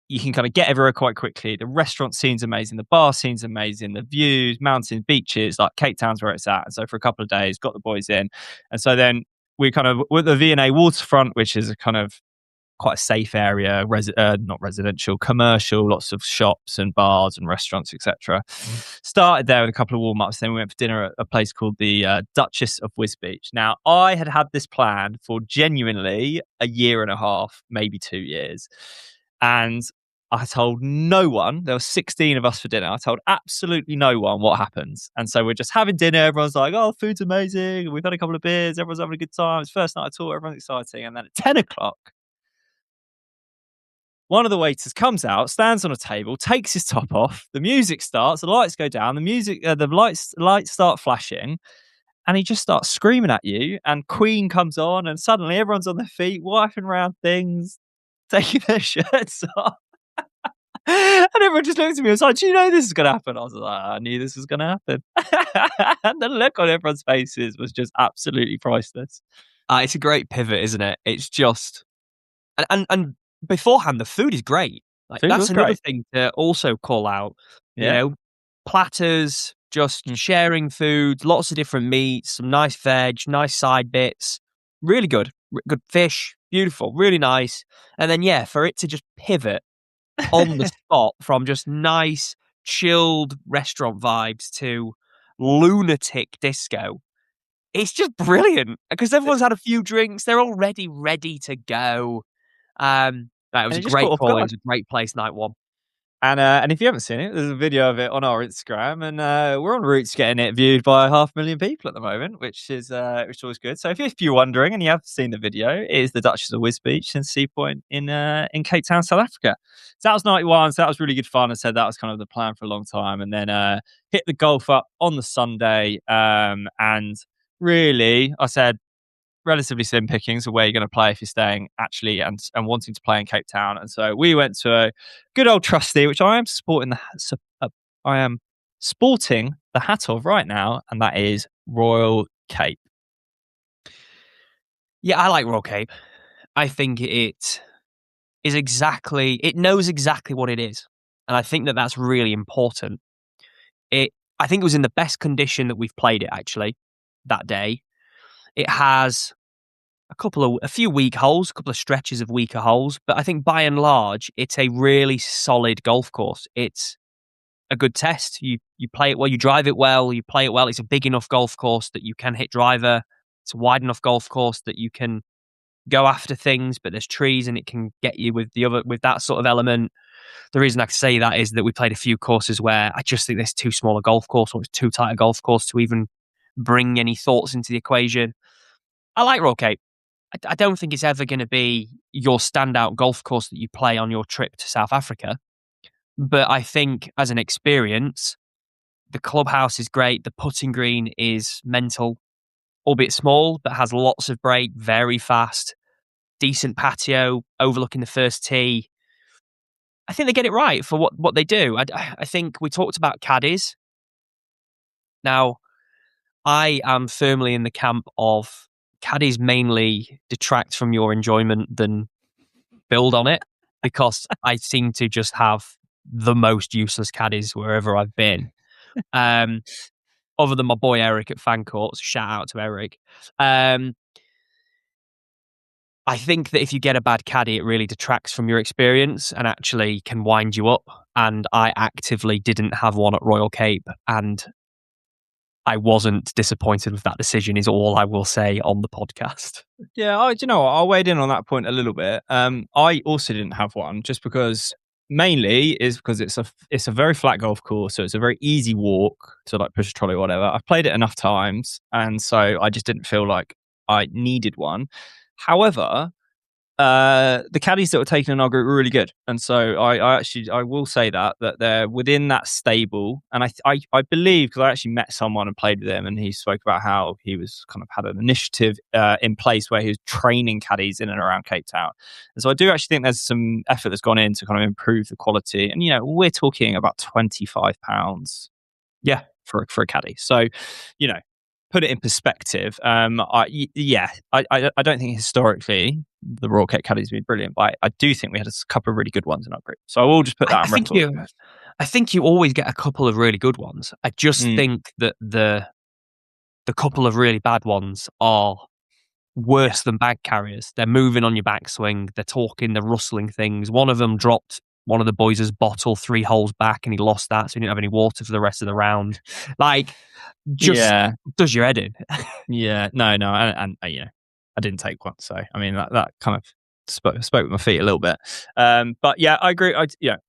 You can kind of get everywhere quite quickly. The restaurant scene's amazing. The bar scene's amazing. The views, mountains, beaches, like Cape Town's where it's at. And so for a couple of days, got the boys in. And so then we kind of, with the V&A waterfront, which is a kind of quite a safe area, not residential, commercial, lots of shops and bars and restaurants, etc. Started there with a couple of warm-ups. Then we went for dinner at a place called the Duchess of Wisbeach. Now, I had this plan for genuinely a year and a half, maybe 2 years. And I told no one. There were 16 of us for dinner. I told absolutely no one what happens. And so we're just having dinner. Everyone's like, oh, food's amazing. We've had a couple of beers. Everyone's having a good time. It's first night of tour. Everyone's exciting. And then at 10 o'clock, one of the waiters comes out, stands on a table, takes his top off. The music starts. The lights go down. The lights start flashing. And he just starts screaming at you. And Queen comes on. And suddenly everyone's on their feet, wiping around things, taking their shirts off. And everyone just looked at me and was like, do you know this is going to happen? I was like, I knew this was going to happen. And the look on everyone's faces was just absolutely priceless. It's a great pivot, isn't it? It's just... And beforehand, the food is great. Like, that's another thing to also call out. You know, platters, just sharing food, lots of different meats, some nice veg, nice side bits. Really good. Good fish, beautiful, really nice. And then, for it to just pivot on the spot from just nice, chilled restaurant vibes to lunatic disco. It's just brilliant because everyone's had a few drinks. They're already ready to go. It was And a it just great caught off call. It guard. was a great place, night one. And if you haven't seen it, there's a video of it on our Instagram, and we're on route to getting it viewed by 500,000 people at the moment, which is always good. So if you're wondering and you have seen the video, it is the Duchess of Wiz Beach and Sea Point in Cape Town, South Africa. So that was 91. So that was really good fun. I said that was kind of the plan for a long time, and then hit the golf up on the Sunday, and really, I said, relatively slim pickings of where you're going to play if you're staying actually and wanting to play in Cape Town. And so we went to a good old trusty, which I am sporting the hat of right now, and that is Royal Cape. Yeah, I like Royal Cape. I think it knows exactly what it is. And I think that that's really important. I think it was in the best condition that we've played it actually that day. It has a few weak holes, a couple of stretches of weaker holes, but I think by and large, it's a really solid golf course. It's a good test. You play it well, you drive it well, you play it well. It's a big enough golf course that you can hit driver. It's a wide enough golf course that you can go after things, but there's trees and it can get you with that sort of element. The reason I can say that is that we played a few courses where I just think this too small a golf course or it's too tight a golf course to even bring any thoughts into the equation. I like Royal Cape. I don't think it's ever going to be your standout golf course that you play on your trip to South Africa. But I think as an experience, the clubhouse is great. The putting green is mental, albeit small, but has lots of break, very fast, decent patio overlooking the first tee. I think they get it right for what they do. I think we talked about caddies. Now, I am firmly in the camp of caddies mainly detract from your enjoyment than build on it, because I seem to just have the most useless caddies wherever I've been. Other than my boy Eric at Fan Courts, shout out to Eric. I think that if you get a bad caddy, it really detracts from your experience and actually can wind you up. And I actively didn't have one at Royal Cape, and I wasn't disappointed with that decision, is all I will say on the podcast. Yeah, do you know what? I weighed in on that point a little bit. I also didn't have one, just because it's a very flat golf course, so it's a very easy walk to like push a trolley or whatever. I've played it enough times, and so I just didn't feel like I needed one. However, the caddies that were taken in our group were really good, and so I will say that they're within that stable. And I believe, because I actually met someone and played with him, and he spoke about how he was kind of had an initiative in place where he was training caddies in and around Cape Town. And so I do actually think there's some effort that's gone in to kind of improve the quality. And we're talking about £25, yeah, for a caddy. So put it in perspective. I don't think historically the Royal Cape caddies have been brilliant, but I do think we had a couple of really good ones in our group. So I will just put that on record. I think you always get a couple of really good ones. I just think that the couple of really bad ones are worse than bag carriers. They're moving on your backswing. They're talking, they're rustling things. One of them dropped one of the boys' bottle 3 holes back and he lost that, so he didn't have any water for the rest of the round. Does your head in. Yeah, no, and I didn't take one, so I mean that kind of spoke with my feet a little bit. But yeah, I agree.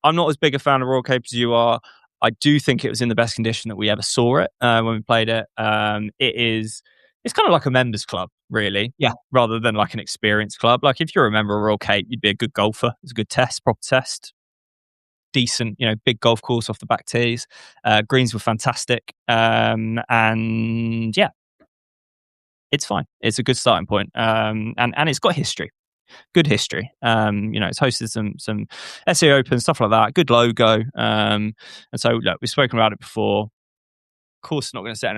I'm not as big a fan of Royal Cape as you are. I do think it was in the best condition that we ever saw it when we played it. It's kind of like a members club, really, rather than like an experience club. Like if you're a member of Royal Cape, you'd be a good golfer. It's a good test, proper test. Decent, big golf course off the back tees. Greens were fantastic. And yeah, it's fine. It's a good starting point. And it's got history. Good history. It's hosted some SA Open, stuff like that. Good logo. And so look, we've spoken about it before. Of course, not going to set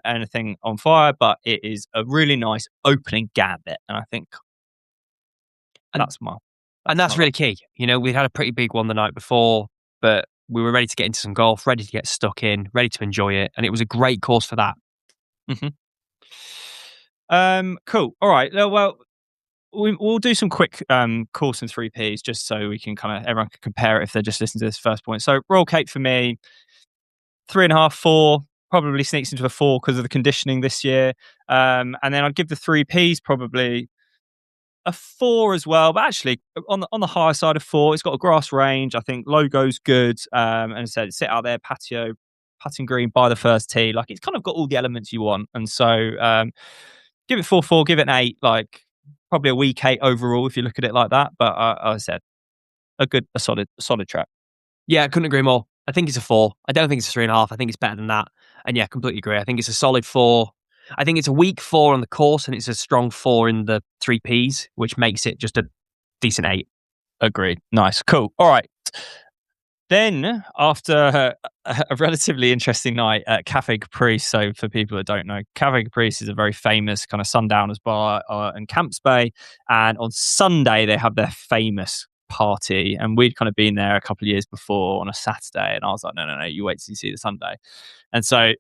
anything on fire, but it is a really nice opening gambit. And I think that's really key. We had a pretty big one the night before, but We were ready to get into some golf, ready to get stuck in, ready to enjoy it, and it was a great course for that. Mm-hmm. Cool. All right. Well, we'll do some quick course and 3Ps just so we can everyone can compare it if they're just listening to this first point. So Royal Cape for me, 3.5, 4, probably sneaks into a 4 because of the conditioning this year. And then I'd give the 3Ps probably a 4 as well, but actually on the higher side of 4. It's got a grass range. I think logo's good. And I said, sit out there, patio, putting green by the first tee. Like, it's kind of got all the elements you want. And so give it 4, give it an 8. Like, probably a weak 8 overall if you look at it like that. But I said a solid track. Yeah, I couldn't agree more. I think it's a 4. I don't think it's a 3.5. I think it's better than that. And yeah, completely agree. I think it's a solid 4. I think it's a weak 4 on the course, and it's a strong 4 in the 3Ps, which makes it just a decent 8. Agreed. Nice. Cool. All right. Then, after a relatively interesting night at Cafe Caprice, so for people that don't know, Cafe Caprice is a very famous kind of sundowners bar in Camps Bay, and on Sunday they have their famous party, and we'd kind of been there a couple of years before on a Saturday, and I was like, no, you wait till you see the Sunday. And so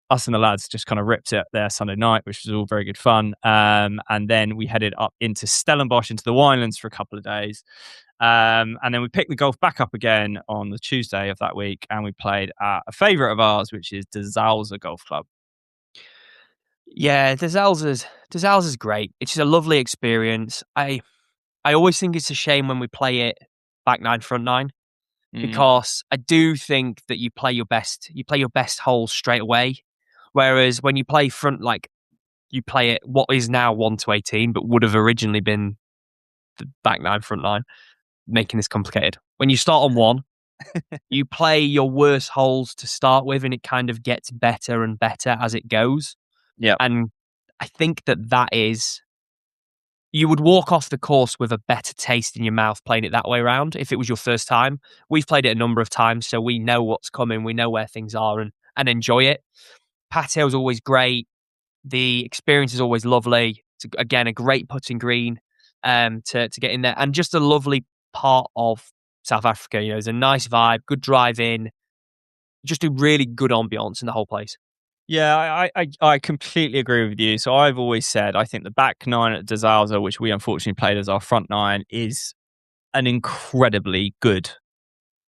us and the lads just kind of ripped it there Sunday night, which was all very good fun. And then we headed up into Stellenbosch, into the Winelands for a couple of days. And then we picked the golf back up again on the Tuesday of that week, and we played at a favourite of ours, which is De Zalze Golf Club. Yeah, De Zalze's great. It's just a lovely experience. I always think it's a shame when we play it back 9, front 9. Because I do think that you play your best holes straight away. Whereas when you play front, like, you play it what is now 1 to 18, but would have originally been the back 9, front 9, making this complicated. When you start on 1, you play your worst holes to start with, and it kind of gets better and better as it goes. Yeah. And I think that is, you would walk off the course with a better taste in your mouth playing it that way around if it was your first time. We've played it a number of times, so we know what's coming, we know where things are, and enjoy it. Patio's always great. The experience is always lovely. It's, again, a great putting green to get in there, and just a lovely part of South Africa. You know, there's a nice vibe, good drive in, just a really good ambience in the whole place. Yeah, I completely agree with you. So I've always said I think the back 9 at De Zalze, which we unfortunately played as our front 9, is an incredibly good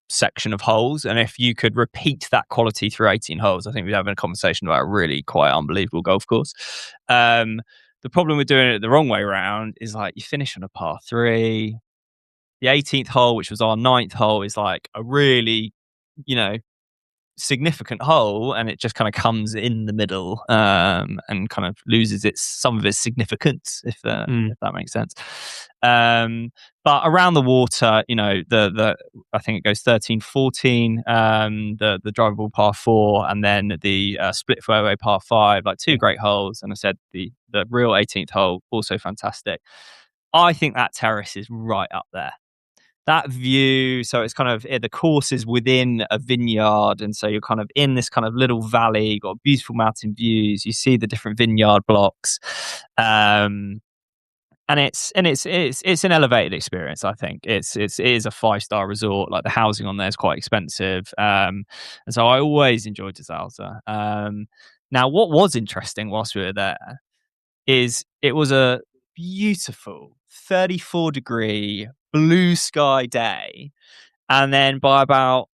section of holes. And if you could repeat that quality through 18 holes, I think we'd have a conversation about a really quite unbelievable golf course. The problem with doing it the wrong way around is, like, you finish on a par 3. The 18th hole, which was our 9th hole, is like a really, significant hole, and it just kind of comes in the middle and kind of loses some of its significance, if that makes sense. But around the water, the I think it goes 13, 14, the drivable par 4, and then the split fairway par 5, like 2 great holes. And I said the real 18th hole, also fantastic. I think that terrace is right up there. That view, so it's kind of, the course is within a vineyard, and so you're kind of in this kind of little valley. You've got beautiful mountain views. You see the different vineyard blocks, and it's an elevated experience. I think it is a 5-star resort. Like, the housing on there is quite expensive, and so I always enjoyed De Zalze. Now, what was interesting whilst we were there is it was a beautiful 34-degree blue sky day, and then by about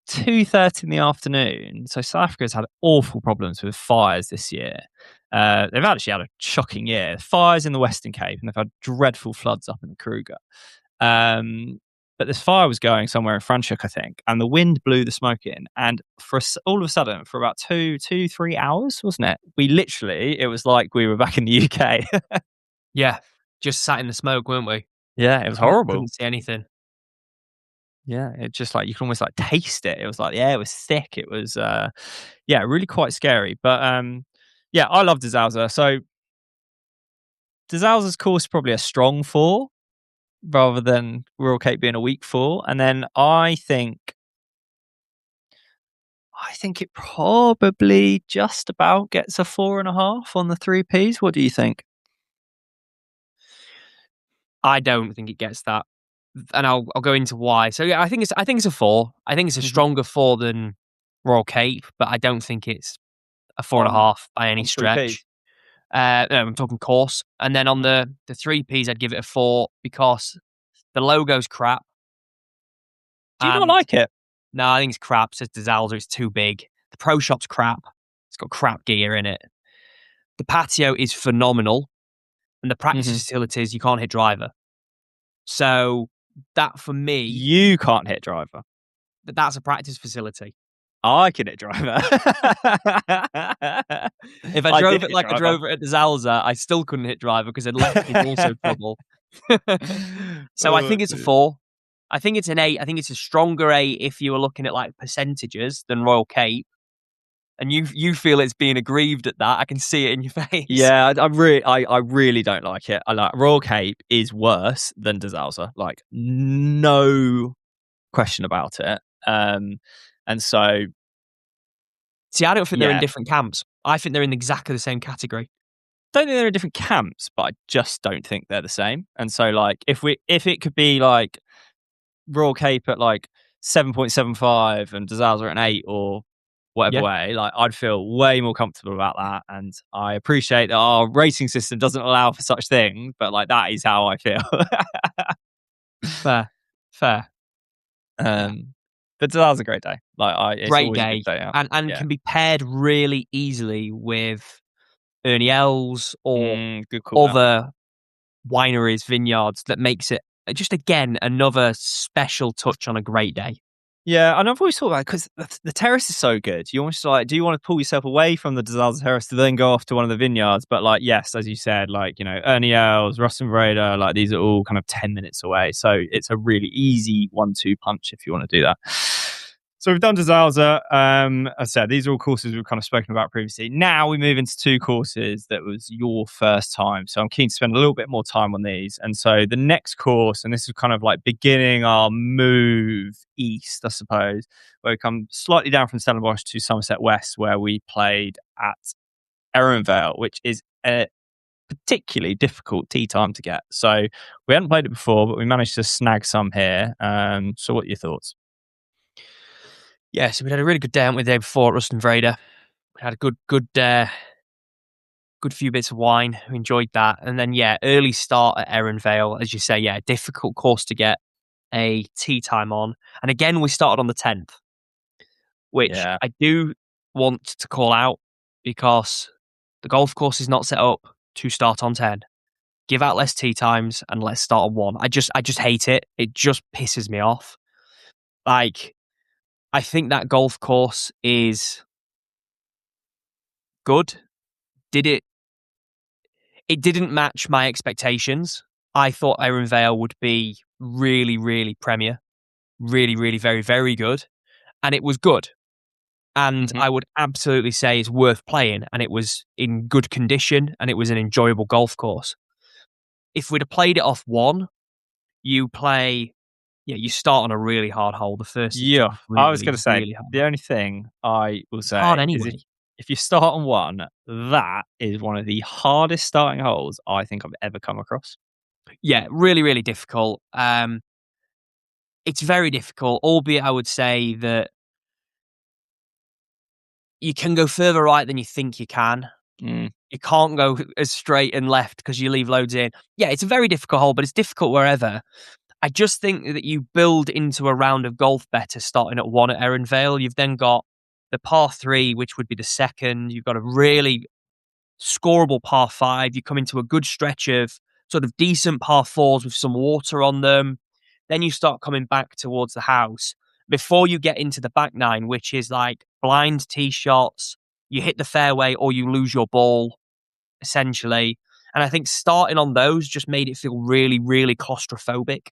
2:30 in the afternoon, so South Africa's had awful problems with fires this year. They've actually had a shocking year. Fires in the Western Cape, and they've had dreadful floods up in the Kruger. But this fire was going somewhere in Franschhoek, I think, and the wind blew the smoke in. And all of a sudden, for about 3 hours, wasn't it? It was like we were back in the UK. Yeah, just sat in the smoke, weren't we? Yeah, it was horrible. Couldn't see anything. Yeah, it just, like, you can almost, like, taste it. It was like, yeah, it was thick. It was, really quite scary. But yeah, I love De Zalze. So De Zalze's course is probably a strong 4, rather than Royal Cape being a weak 4. And then I think it probably just about gets a 4.5 on the 3Ps. What do you think? I don't think it gets that. and I'll go into why. So yeah, I think it's a 4. I think it's a stronger 4 than Royal Cape, but I don't think it's a 4.5 by any on 3Ps. stretch. No, I'm talking course. And then on the 3Ps, I'd give it a 4 because the logo's crap. Do you not like it? No, I think it's crap. It says DeZalza, it's too big. The Pro Shop's crap. It's got crap gear in it. The patio is phenomenal. And the practice facilities, you can't hit driver. So that for me... You can't hit driver. But that's a practice facility. I can hit driver. If I drove it like I drove it at the Zalza, I still couldn't hit driver because it left me also trouble. So I think it's a 4. I think it's an 8. I think it's a stronger 8 if you were looking at like percentages than Royal Cape. And you feel it's being aggrieved at that. I can see it in your face. Yeah, I really don't like it. I like Royal Cape is worse than DeZalza. Like no question about it. And so, see, I don't think they're in different camps. I think they're in exactly the same category. Don't think they're in different camps, but I just don't think they're the same. And so, like, if it could be like Royal Cape at like 7.75 and DeZalza at an 8 or whatever way, like I'd feel way more comfortable about that. And I appreciate that our rating system doesn't allow for such things, but like that is how I feel. Fair. But that was a great day. Like it's great always day, a good day out. and can be paired really easily with Ernie Els or other wineries, vineyards. That makes it just again another special touch on a great day. Yeah, and I've always thought about it because the terrace is so good. You almost like, do you want to pull yourself away from the DeZalza terrace to then go off to one of the vineyards? But like, yes, as you said, like, you know, Ernie Els, Rustin Breda, like these are all kind of 10 minutes away. So it's a really easy 1-2 punch if you want to do that. So we've done DeZalza. As I said, these are all courses we've kind of spoken about previously. Now we move into 2 courses that was your first time. So I'm keen to spend a little bit more time on these. And so the next course, and this is kind of like beginning our move east, I suppose, where we come slightly down from Stellenbosch to Somerset West, where we played at Erenvale, which is a particularly difficult tee time to get. So we hadn't played it before, but we managed to snag some here. So what are your thoughts? Yeah, so we had a really good day, the day before at Rustin Vreda. We had a good few bits of wine. We enjoyed that. And then, early start at Erenvale. As you say, difficult course to get a tee time on. And again, we started on the 10th, which I do want to call out because the golf course is not set up to start on 10. Give out less tee times and let's start on 1. I just hate it. It just pisses me off. Like, I think that golf course is good. It didn't match my expectations. I thought Erenvale would be really, really premier. Really, really, very, very good. And it was good. And I would absolutely say it's worth playing. And it was in good condition and it was an enjoyable golf course. If we'd have played it off 1, you start on a really hard hole. The first, really, I was going to say really the only thing I will say anyway. is if you start on 1, that is one of the hardest starting holes I think I've ever come across. Yeah, really, really difficult. It's very difficult, albeit I would say that you can go further right than you think you can. You can't go as straight and left because you leave loads in. Yeah, it's a very difficult hole, but it's difficult wherever. I just think that you build into a round of golf better starting at 1 at Erenvale. You've then got the par 3, which would be the second. You've got a really scoreable par 5. You come into a good stretch of sort of decent par 4s with some water on them. Then you start coming back towards the house before you get into the back 9, which is like blind tee shots. You hit the fairway or you lose your ball, essentially. And I think starting on those just made it feel really, really claustrophobic,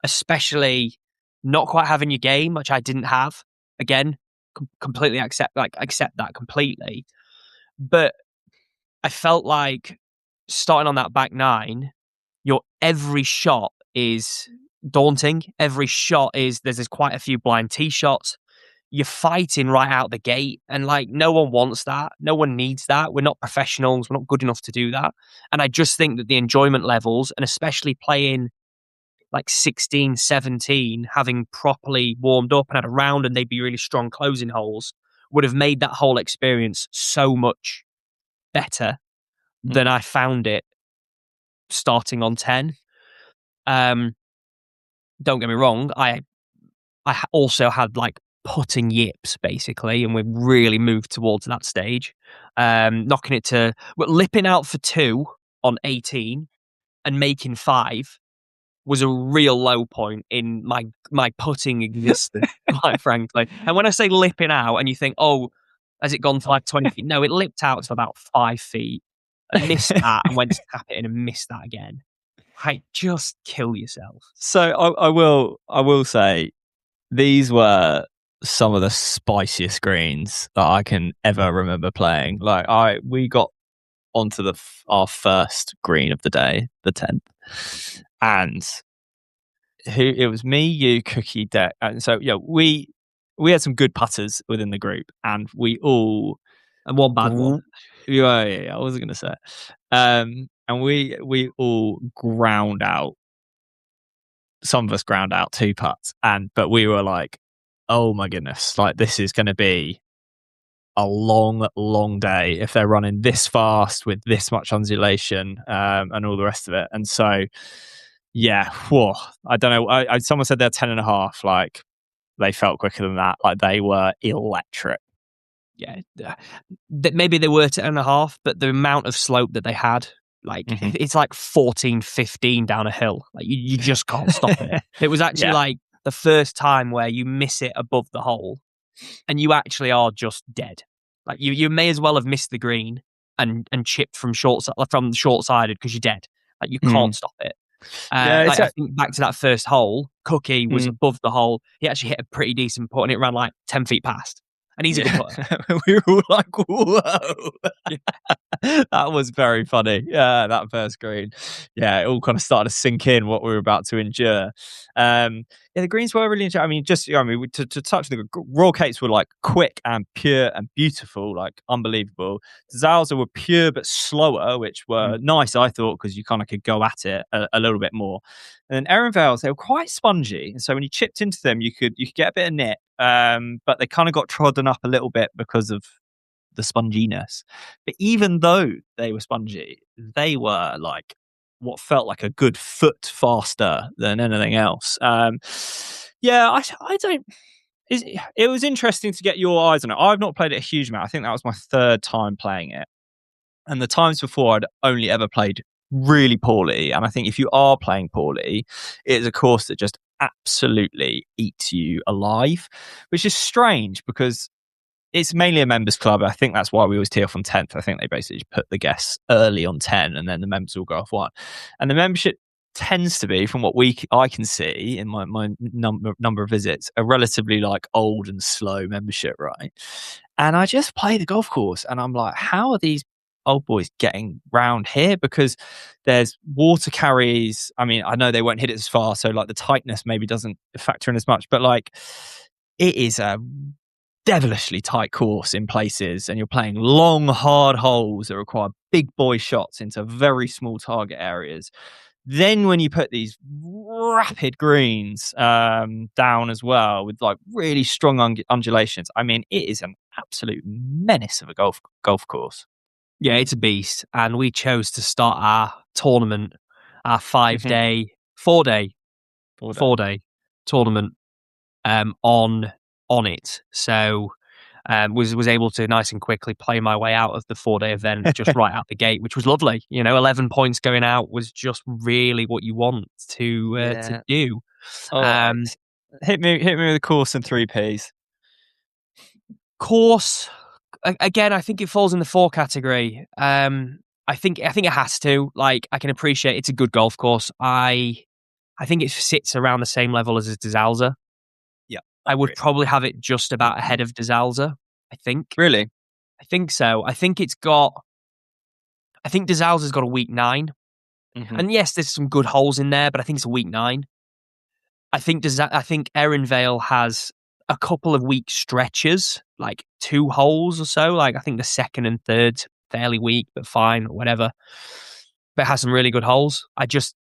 especially not quite having your game, which I didn't have. Again, completely accept that completely. But I felt like starting on that back 9, your every shot is daunting. Every shot there's quite a few blind tee shots. You're fighting right out the gate, and like no one wants that. No one needs that. We're not professionals. We're not good enough to do that. And I just think that the enjoyment levels, and especially playing like 16, 17, having properly warmed up and had a round and they'd be really strong closing holes, would have made that whole experience so much better than I found it starting on 10. Don't get me wrong, I also had like putting yips basically, and we've really moved towards that stage. Knocking it to lipping out for 2 on 18 and making 5 was a real low point in my putting existence, quite frankly. And when I say lipping out, and you think, oh, has it gone to like 20 feet? No, it lipped out to about 5 feet and missed that and went to tap it in and missed that again. Like, just kill yourself. So I will say these were some of the spiciest greens that I can ever remember playing. Like we got onto our first green of the day, the 10th, and it was me, you, Cookie, Deck, and so we had some good putters within the group, and we all and one bad one. Yeah, I wasn't gonna say it. And we all ground out. Some of us ground out 2 putts, but we were like, oh my goodness, like this is going to be a long day if they're running this fast with this much undulation and all the rest of it. And so, yeah, whoa, I don't know. Someone said they're 10.5. Like they felt quicker than that. Like they were electric. Yeah, maybe they were 10.5, but the amount of slope that they had, like it's like 14, 15 down a hill. Like you just can't stop it. It was actually like the first time where you miss it above the hole and you actually are just dead. Like you may as well have missed the green and chipped from short-sided because you're dead. Like you can't stop it. I think back to that first hole, Cookie was above the hole. He actually hit a pretty decent putt and it ran like 10 feet past. And he's a good putter. We were all like, whoa. That was very funny. Yeah, that first green. Yeah, it all kind of started to sink in what we were about to endure. The greens were really interesting. I mean, to touch the Royal Cates were like quick and pure and beautiful, like unbelievable. Zalza were pure but slower, which were nice, I thought, because you kind of could go at it a little bit more. And then Erin Vales, they were quite spongy, and so when you chipped into them, you could get a bit of nip, but they kind of got trodden up a little bit because of the sponginess. But even though they were spongy, they were like what felt like a good foot faster than anything else. I don't. It was interesting to get your eyes on it. I've not played it a huge amount. I think that was my 3rd time playing it, and the times before I'd only ever played really poorly. And I think if you are playing poorly, it is a course that just absolutely eats you alive, which is strange because it's mainly a members club. I think that's why we always tee off on 10th. I think they basically put the guests early on 10 and then the members will go off 1. And the membership tends to be, from what I can see in my number of visits, a relatively like old and slow membership, right? And I just play the golf course and I'm like, how are these old boys getting round here? Because there's water carries. I mean, I know they won't hit it as far, so like the tightness maybe doesn't factor in as much, but like it is a devilishly tight course in places, and you're playing long, hard holes that require big boy shots into very small target areas. Then when you put these rapid greens down as well with like really strong undulations, I mean, it is an absolute menace of a golf course. Yeah, it's a beast. And we chose to start our tournament, our 4-day tournament on it. So was able to nice and quickly play my way out of the 4-day event just right out the gate, which was lovely. 11 points going out was just really what you want to do. Hit me with a course and 3 Ps. Course, again, I think it falls in the 4 category. I think it has to. Like, I can appreciate it's a good golf course. I think it sits around the same level as De Zalza. Yeah, I would probably have it just about ahead of De Zalza, I think. Really? I think so. I think De Zalza's got a week 9. And yes, there's some good holes in there, but I think it's a week 9. I think Erin Vale has a couple of weak stretches, like 2 holes or so. Like I think the 2nd and 3rd fairly weak, but fine, whatever. But it has some really good holes. I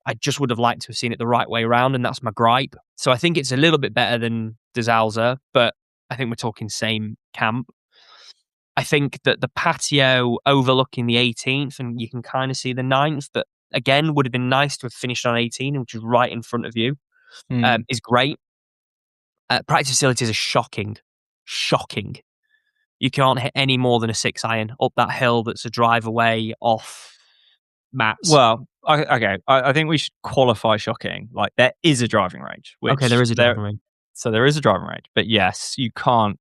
I just would have liked to have seen it the right way around, and that's my gripe. So I think it's a little bit better than De Zalza, but I think we're talking same camp. I think that the patio overlooking the 18th, and you can kind of see the 9th, that again would have been nice to have finished on 18, which is right in front of you, is great. Practice facilities are shocking. Shocking. You can't hit any more than a 6-iron up that hill that's a drive away off mats. Well, I think we should qualify shocking. Like, there is a driving range. Okay, there is a driving range. So there is a driving range. But yes, you can't.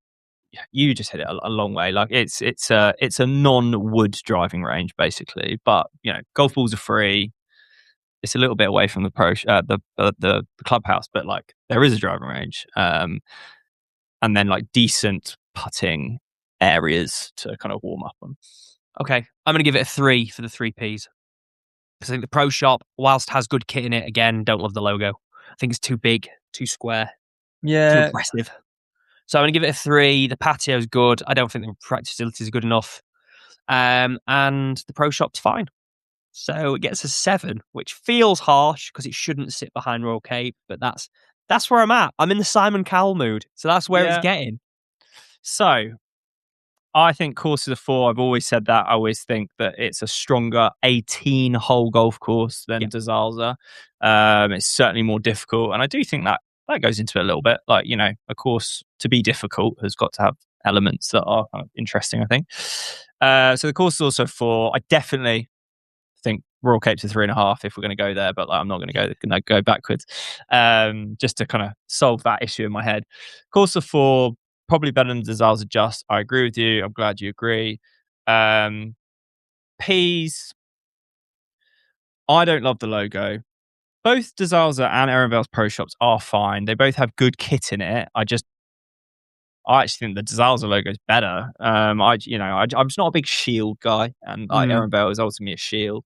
You just hit it a long way. Like, it's a non-wood driving range, basically. But, golf balls are free. It's a little bit away from the clubhouse, but like there is a driving range, and then like decent putting areas to kind of warm up on. Okay, I'm going to give it a 3 for the 3 Ps. Because I think the Pro Shop, whilst has good kit in it, again, don't love the logo. I think it's too big, too square, too aggressive. So I'm going to give it a 3. The patio's good. I don't think the practice facilities are good enough. And the Pro Shop's fine. So it gets a 7, which feels harsh because it shouldn't sit behind Royal Cape, but that's where I'm at. I'm in the Simon Cowell mood, so that's where it's getting. So I think course of the 4, I've always said that. I always think that it's a stronger 18-hole golf course than De Zalza. It's certainly more difficult, and I do think that goes into it a little bit. Like, a course to be difficult has got to have elements that are kind of interesting, I think. So the course is also 4. I definitely think Royal Cape's a 3.5 if we're going to go there, but like, I'm not going to go backwards. Just to kind of solve that issue in my head. Course of 4, probably better than De Zalza just. I agree with you. I'm glad you agree. P's, I don't love the logo. Both De Zalza and Ehrenvale's Pro Shops are fine. They both have good kit in it. I actually think the De Zalza logo is better. I'm just not a big shield guy, and Ehrenvale is ultimately a shield.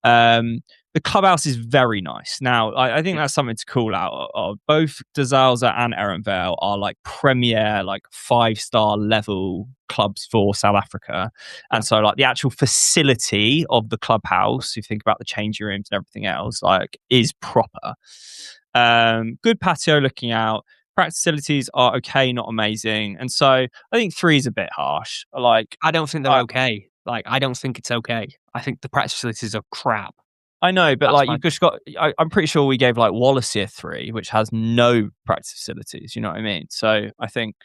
The clubhouse is very nice. Now, I think that's something to call out. Both De Zalza and Ehrenvale are like premier, like 5-star level clubs for South Africa. And so like the actual facility of the clubhouse, if you think about the changing rooms and everything else, like is proper. Good patio looking out. Practice facilities are okay, not amazing. And so I think 3 is a bit harsh. Like, I don't think they're okay. Like, I don't think it's okay. I think the practice facilities are crap. I know, but like, you've just got. I'm pretty sure we gave like Wallasey a 3, which has no practice facilities. You know what I mean? So I think,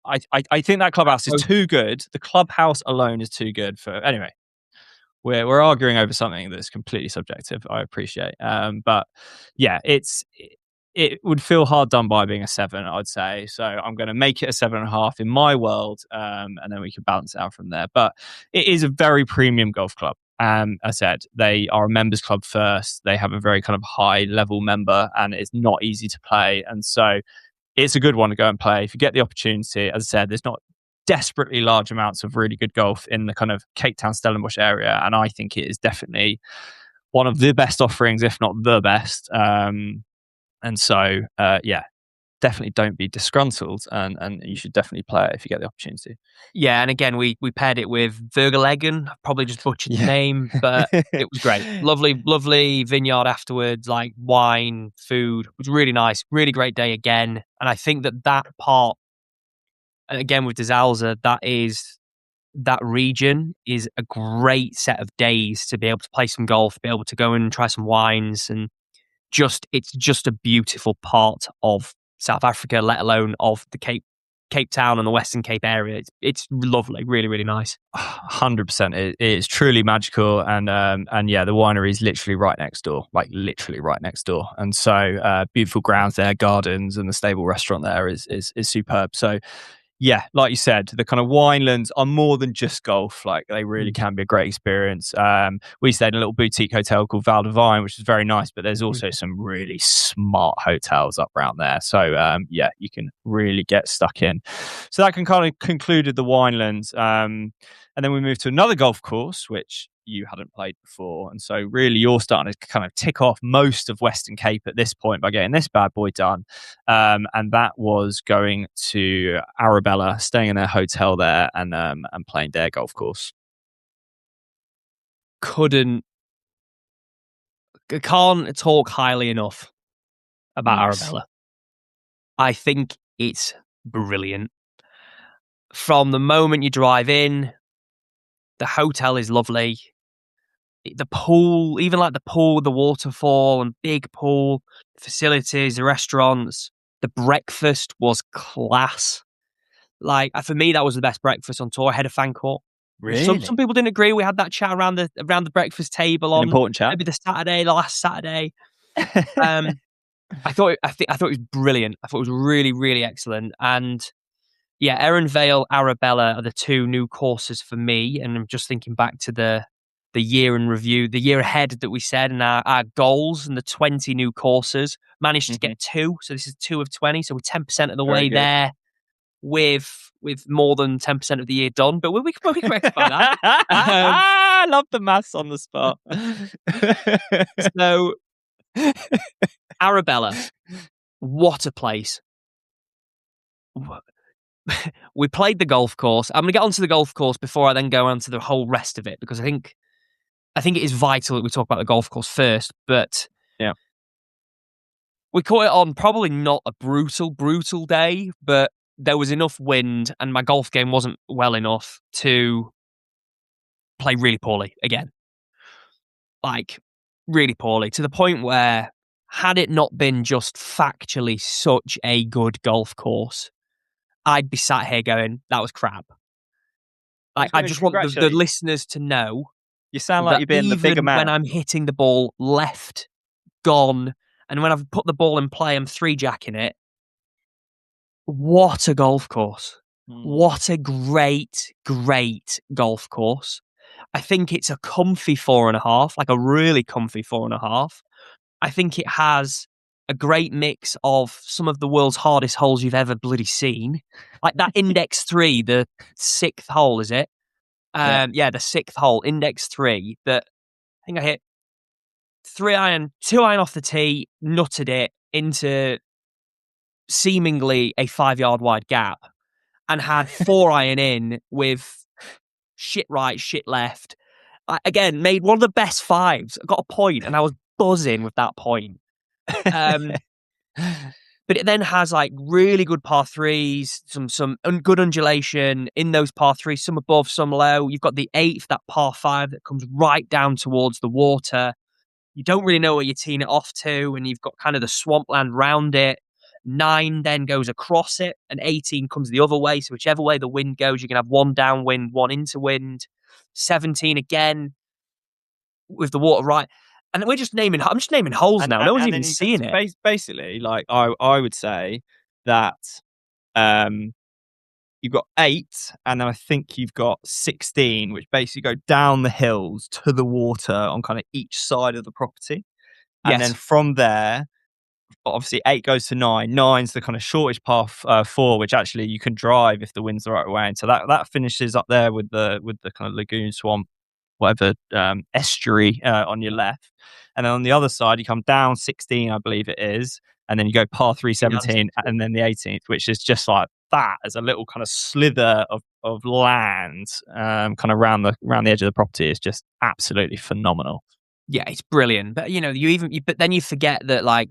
I think that clubhouse is too good. The clubhouse alone is too good for. Anyway, we're arguing over something that's completely subjective. I appreciate, but yeah, it would feel hard done by being a 7, I'd say. So I'm going to make it a 7.5 in my world, and then we can balance it out from there. But it is a very premium golf club. As I said, they are a members club first. They have a very kind of high level member, and it's not easy to play. And so it's a good one to go and play. If you get the opportunity, as I said, there's not desperately large amounts of really good golf in the kind of Cape Town, Stellenbosch area. And I think it is definitely one of the best offerings, if not the best. And so, definitely don't be disgruntled, and you should definitely play it if you get the opportunity. Yeah, and again, we paired it with Vergelegen. I probably just butchered the name, but it was great. Lovely vineyard afterwards, like wine, food. It was really nice. Really great day again. And I think that part, and again with De Zalza, that region is a great set of days to be able to play some golf, be able to go and try some wines, and it's just a beautiful part of South Africa, let alone of the Cape Town and the Western Cape area. It's lovely, really, really nice. 100%. It is truly magical, and yeah, the winery is literally right next door, and so beautiful grounds there, gardens, and the stable restaurant there is superb. So yeah, like you said, the kind of winelands are more than just golf. Like, they really can be a great experience. We stayed in a little boutique hotel called Val Divine, which is very nice, but there's also some really smart hotels up around there. So yeah, you can really get stuck in. So that can kind of concluded the winelands. And then we moved to another golf course, which you hadn't played before. And so really you're starting to kind of tick off most of Western Cape at this point by getting this bad boy done. And that was going to Arabella, staying in their hotel there, and playing their golf course. Couldn't can't talk highly enough about Nice. Arabella. I think it's brilliant. From the moment you drive in, the hotel is lovely. The pool, even like the pool, the waterfall and big pool, facilities, the restaurants, the breakfast was class. Like for me, that was the best breakfast on tour ahead of fan court. Really? Some people didn't agree. We had that chat around the breakfast table An on important chat. maybe the last Saturday. I thought it was brilliant. I thought it was really, really excellent. And yeah, Erin Vale, Arabella are the two new courses for me. And I'm just thinking back to the year in review, the year ahead that we said, and our goals and the 20 new courses. Managed to get 2, so this is 2 of 20. So we're 10% of the way there, with more than 10% of the year done. But we can rectify that. I love the maths on the spot. So Arabella, what a place. We played the golf course. I'm going to get onto the golf course before I then go on to the whole rest of it, because I think it is vital that we talk about the golf course first. But yeah, we caught it on probably not a brutal day, but there was enough wind and my golf game wasn't well enough to play really poorly again. Like, really poorly, to the point where, had it not been just factually such a good golf course, I'd be sat here going, that was crap. Like, I just want the listeners to know. You sound like you're being the bigger man. When I'm hitting the ball left, gone, and when I've put the ball in play, I'm 3-jacking it. What a golf course. What a great, great golf course. I think it's a comfy 4.5, like a really comfy 4.5. I think it has a great mix of some of the world's hardest holes you've ever bloody seen. Like that Index 3, the 6th hole, is it? The 6th hole, Index 3, that I think I hit 3-iron, 2-iron off the tee, nutted it into seemingly a 5-yard wide gap, and had 4-iron in with shit right, shit left. Again, made one of the best 5s. Got a point, and I was buzzing with that point. But it then has like really good par 3s, some good undulation in those par 3s, some above, some low. You've got the 8th, that par 5 that comes right down towards the water. You don't really know where you're teeing it off to, and you've got kind of the swampland round it. 9 then goes across it, and 18 comes the other way. So whichever way the wind goes, you can have one downwind, one into wind. 17 again with the water right. And I'm just naming holes now. No one's even seeing it. Basically, like I would say that you've got 8, and then I think you've got 16, which basically go down the hills to the water on kind of each side of the property. And then from there, obviously 8 goes to 9. 9's the kind of shortest path 4, which actually you can drive if the wind's the right way. And so that finishes up there with the kind of lagoon, swamp, whatever, estuary on your left. And then on the other side, you come down 16, I believe it is, and then you go par 3, 17, and then the 18th, which is just like that as a little kind of slither of land, kind of around the edge of the property. Is just absolutely phenomenal. Yeah, it's brilliant. But but then you forget that like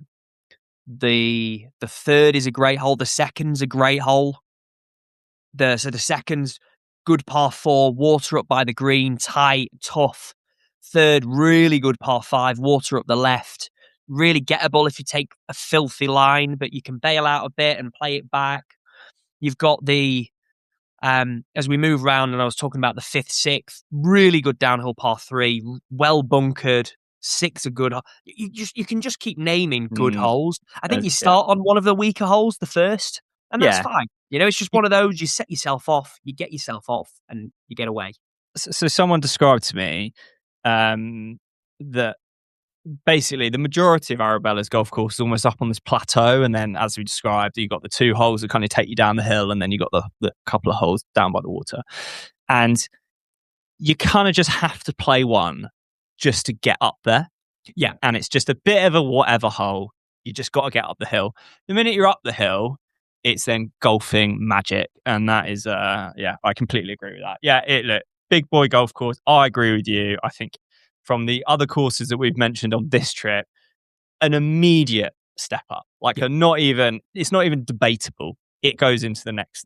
the 3rd is a great hole, the 2nd's a great hole. The second's good par 4, water up by the green, tight, tough. 3rd, really good par 5, water up the left. Really gettable if you take a filthy line, but you can bail out a bit and play it back. You've got the, as we move around, and I was talking about the 5th, 6th, really good downhill par 3, well bunkered. 6 are good. You can just keep naming good holes. I think you start on one of the weaker holes, the 1st, and that's fine. It's just one of those. You set yourself off, you get yourself off, and you get away. So someone described to me that basically the majority of Arabella's golf course is almost up on this plateau, and then, as we described, you got the 2 holes that kind of take you down the hill, and then you got the couple of holes down by the water, and you kind of just have to play one just to get up there. Yeah, and it's just a bit of a whatever hole. You just got to get up the hill. The minute you're up the hill, it's then golfing magic, and that is I completely agree with that. Yeah, look, big boy golf course. I agree with you. I think from the other courses that we've mentioned on this trip, an immediate step up. Like it's not even debatable. It goes into the next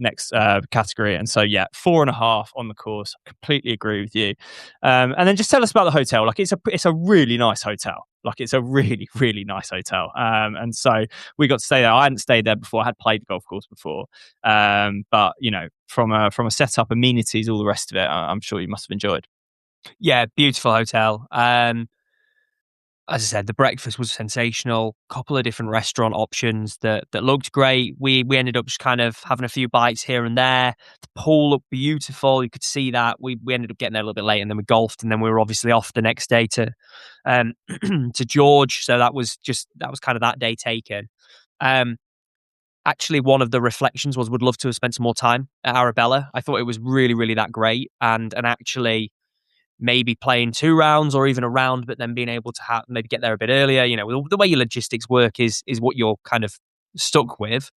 category. And so, 4.5 on the course. Completely agree with you. And then just tell us about the hotel. Like it's a really nice hotel. Like it's a really, really nice hotel. And so we got to stay there. I hadn't stayed there before. I had played the golf course before. But from a setup, amenities, all the rest of it, I'm sure you must have enjoyed. Yeah, beautiful hotel. As I said, the breakfast was sensational. Couple of different restaurant options that looked great. We ended up just kind of having a few bites here and there. The pool looked beautiful. You could see that. We ended up getting there a little bit late, and then we golfed, and then we were obviously off the next day to to George. So that was kind of that day taken. Actually, one of the reflections was would love to have spent some more time at Arabella. I thought it was really, really that great, and actually maybe playing 2 rounds or even a round, but then being able to maybe get there a bit earlier. The way your logistics work is what you're kind of stuck with.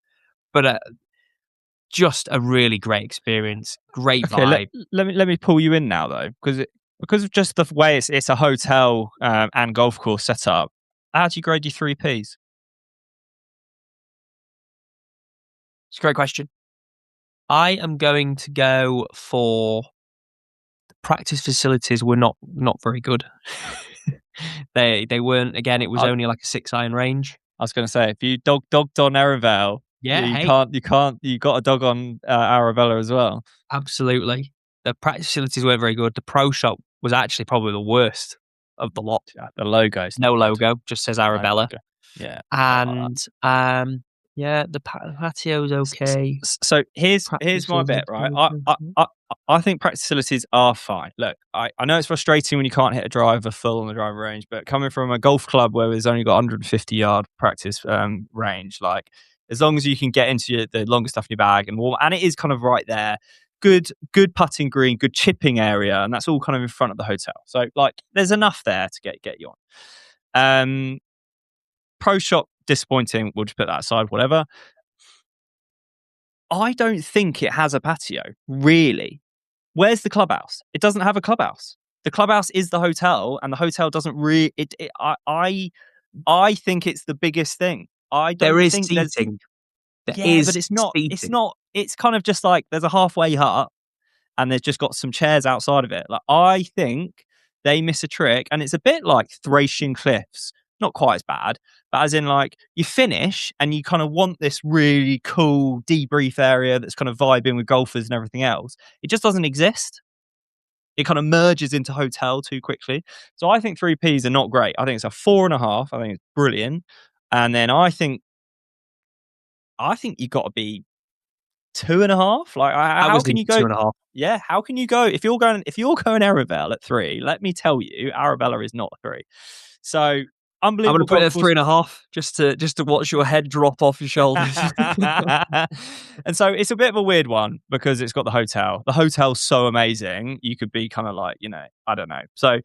But just a really great experience, great vibe. Let me pull you in now though, because of just the way it's a hotel and golf course set up. How do you grade your 3 Ps? It's a great question. I am going to go for practice facilities were not very good. they weren't. Again, it was only like a 6-iron range. I was going to say, if you dogged on Arabella, you got a dog on Arabella as well. Absolutely, the practice facilities weren't very good. The pro shop was actually probably the worst of the lot. The logo's no logo, just says Arabella. Yeah, and the patio's okay. So here's my bit, right? I think practice facilities are fine. Look, I know it's frustrating when you can't hit a driver full on the driving range, but coming from a golf club where there's only got 150-yard practice range, like as long as you can get into the longest stuff in your bag and it is kind of right there. Good putting green, good chipping area, and that's all kind of in front of the hotel. So like, there's enough there to get you on. Pro shop disappointing. We'll just put that aside. Whatever. I don't think it has a patio, really. Where's the clubhouse? It doesn't have a clubhouse. The clubhouse is the hotel, and the hotel doesn't really. I think it's the biggest thing. There is seating. But it's not. Seating. It's not. It's kind of just like there's a halfway hut, and there's just got some chairs outside of it. Like I think they miss a trick, and it's a bit like Thracian Cliffs. Not quite as bad, but as in like you finish and you kind of want this really cool debrief area that's kind of vibing with golfers and everything else. It just doesn't exist. It kind of merges into hotel too quickly. So I think 3 Ps are not great. I think it's a 4.5. I think it's brilliant. And then I think you got to be 2.5. Like how can you go 2.5? Yeah, how can you go if you're going Arabella at 3? Let me tell you, Arabella is not a 3. So unbelievable. I'm going to put it at 3.5 just to watch your head drop off your shoulders. And so it's a bit of a weird one because it's got the hotel. The hotel's so amazing. You could be kind of like, I don't know. So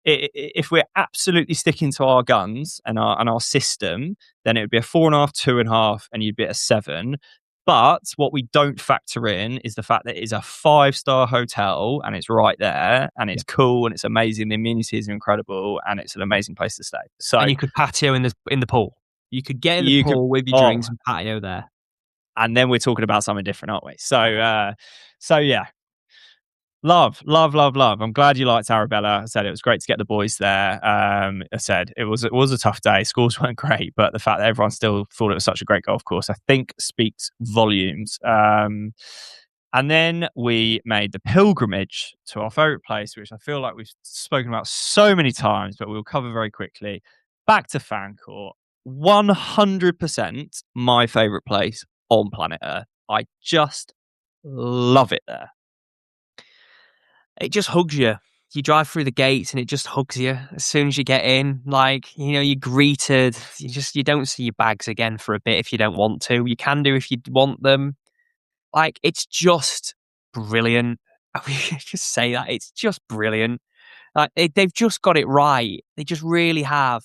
if we're absolutely sticking to our guns and our system, then it would be a 4.5, 2.5, and you'd be at a 7. But what we don't factor in is the fact that it is a 5-star hotel and it's right there and it's cool and it's amazing. The amenities are incredible and it's an amazing place to stay. So and you could patio in the pool. You could get in the pool with your drinks and patio there. And then we're talking about something different, aren't we? So yeah. Love. I'm glad you liked Arabella. I said it was great to get the boys there. I said it was a tough day. Scores weren't great, but the fact that everyone still thought it was such a great golf course, I think, speaks volumes. And then we made the pilgrimage to our favourite place, which I feel like we've spoken about so many times, but we'll cover very quickly. Back to Fancourt. 100% my favourite place on planet Earth. I just love it there. It just hugs you. You drive through the gates and it just hugs you as soon as you get in. Like, you're greeted. You don't see your bags again for a bit if you don't want to. You can do if you want them. Like, it's just brilliant. I mean, just say that. It's just brilliant. Like, they've just got it right. They just really have,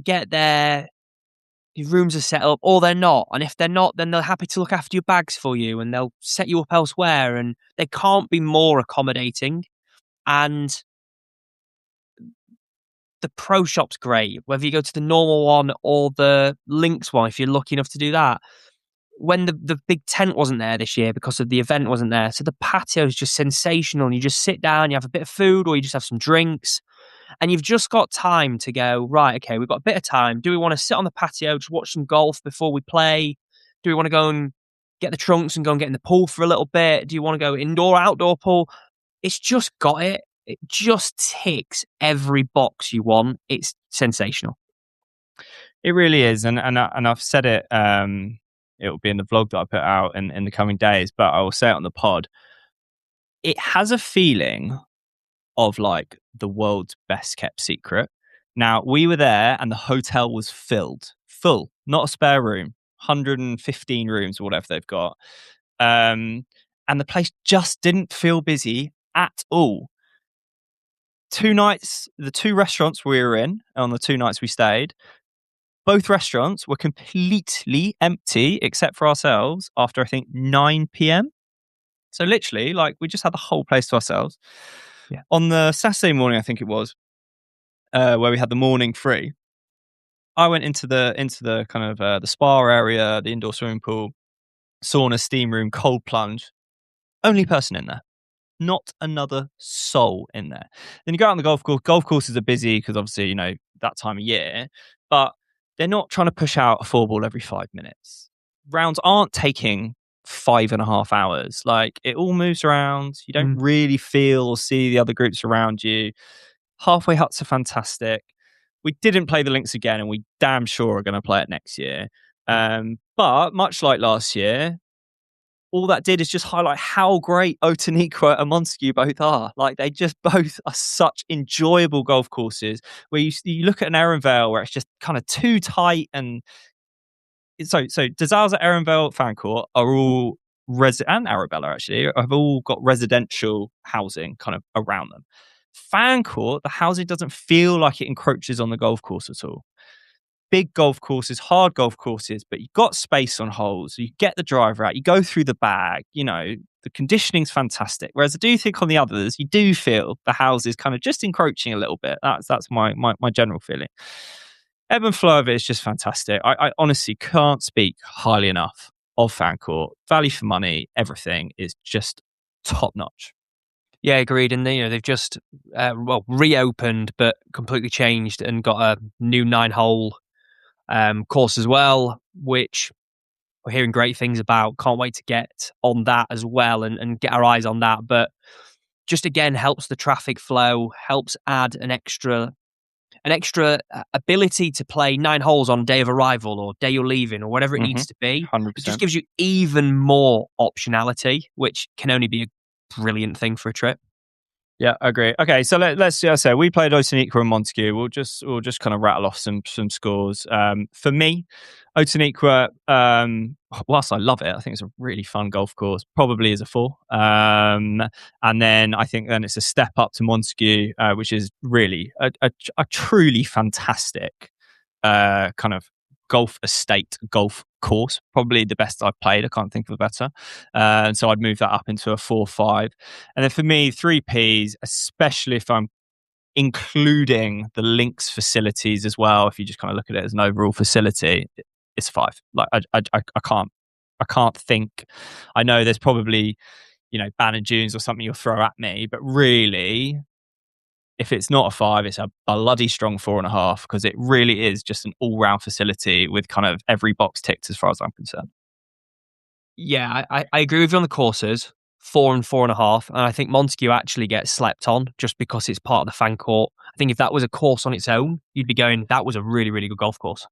Get there, your rooms are set up, or they're not. And if they're not, then they're happy to look after your bags for you and they'll set you up elsewhere. And they can't be more accommodating. And the pro shop's great. Whether you go to the normal one or the links one, if you're lucky enough to do that. When the big tent wasn't there this year because of the event wasn't there, so the patio is just sensational. You just sit down, you have a bit of food, or you just have some drinks, and you've just got time to go, right, okay, we've got a bit of time. Do we want to sit on the patio, just watch some golf before we play? Do we want to go and get the trunks and go and get in the pool for a little bit? Do you want to go indoor, outdoor pool? It's just got it. It just ticks every box you want. It's sensational. It really is. And I've said it, it will be in the vlog that I put out in the coming days, but I will say it on the pod. It has a feeling of like the world's best kept secret. Now, we were there and the hotel was full, not a spare room, 115 rooms or whatever they've got. And the place just didn't feel busy at all. 2 nights, the 2 restaurants we were in on the 2 nights we stayed, both restaurants were completely empty except for ourselves after I think 9 p.m. So literally, like, we just had the whole place to ourselves. Yeah. On the Saturday morning, I think it was, where we had the morning free, I went into the kind of the spa area, the indoor swimming pool, sauna, steam room, cold plunge. Only person in there. Not another soul in there. Then you go out on the golf course. Golf courses are busy because obviously, you know, that time of year, but they're not trying to push out a 4-ball every 5 minutes. Rounds aren't taking 5.5 hours. Like, it all moves around. You don't really feel or see the other groups around you. Halfway huts are fantastic. We didn't play the links again, and we damn sure are going to play it next year. But much like last year, all that did is just highlight how great Otaniqua and Montague both are. Like, they just both are such enjoyable golf courses where you look at an Erenvale where it's just kind of too tight. And so Dazals at Erenvale Fan Court are all and Arabella actually have all got residential housing kind of around them. Fan Court, the housing doesn't feel like it encroaches on the golf course at all. Big golf courses, hard golf courses, but you've got space on holes. You get the driver out, you go through the bag, you know, the conditioning's fantastic. Whereas I do think on the others, you do feel the houses kind of just encroaching a little bit. That's my general feeling. Ebb and flow of it is just fantastic. I honestly can't speak highly enough of Fan Court. Value for money, everything is just top notch. Yeah, agreed. And they've just reopened, but completely changed and got a new 9-hole course as well, which we're hearing great things about. Can't wait to get on that as well and get our eyes on that. But just again helps the traffic flow, helps add an extra ability to play 9 holes on day of arrival or day you're leaving or whatever it needs to be. 100%. It just gives you even more optionality, which can only be a brilliant thing for a trip. Yeah, I agree. Okay, so let's say we played Otaniqua and Montague. We'll just kind of rattle off some scores. For me, Otaniqua, whilst I love it, I think it's a really fun golf course. Probably is a 4. And then I think then it's a step up to Montague, which is really a truly fantastic kind of golf estate golf course, probably the best I've played. I can't think of a better. And so I'd move that up into a 4-5. And then for me, 3 Ps, especially if I'm including the links facilities as well, if you just kind of look at it as an overall facility, it's 5. Like, I can't think. I know there's probably, you know, Banner Dunes or something you'll throw at me, but really, if it's not a 5, it's a bloody strong 4.5, because it really is just an all-round facility with kind of every box ticked as far as I'm concerned. Yeah, I agree with you on the courses, 4 and 4.5, and I think Montague actually gets slept on just because it's part of the Fan Court. I think if that was a course on its own, you'd be going, that was a really, really good golf course.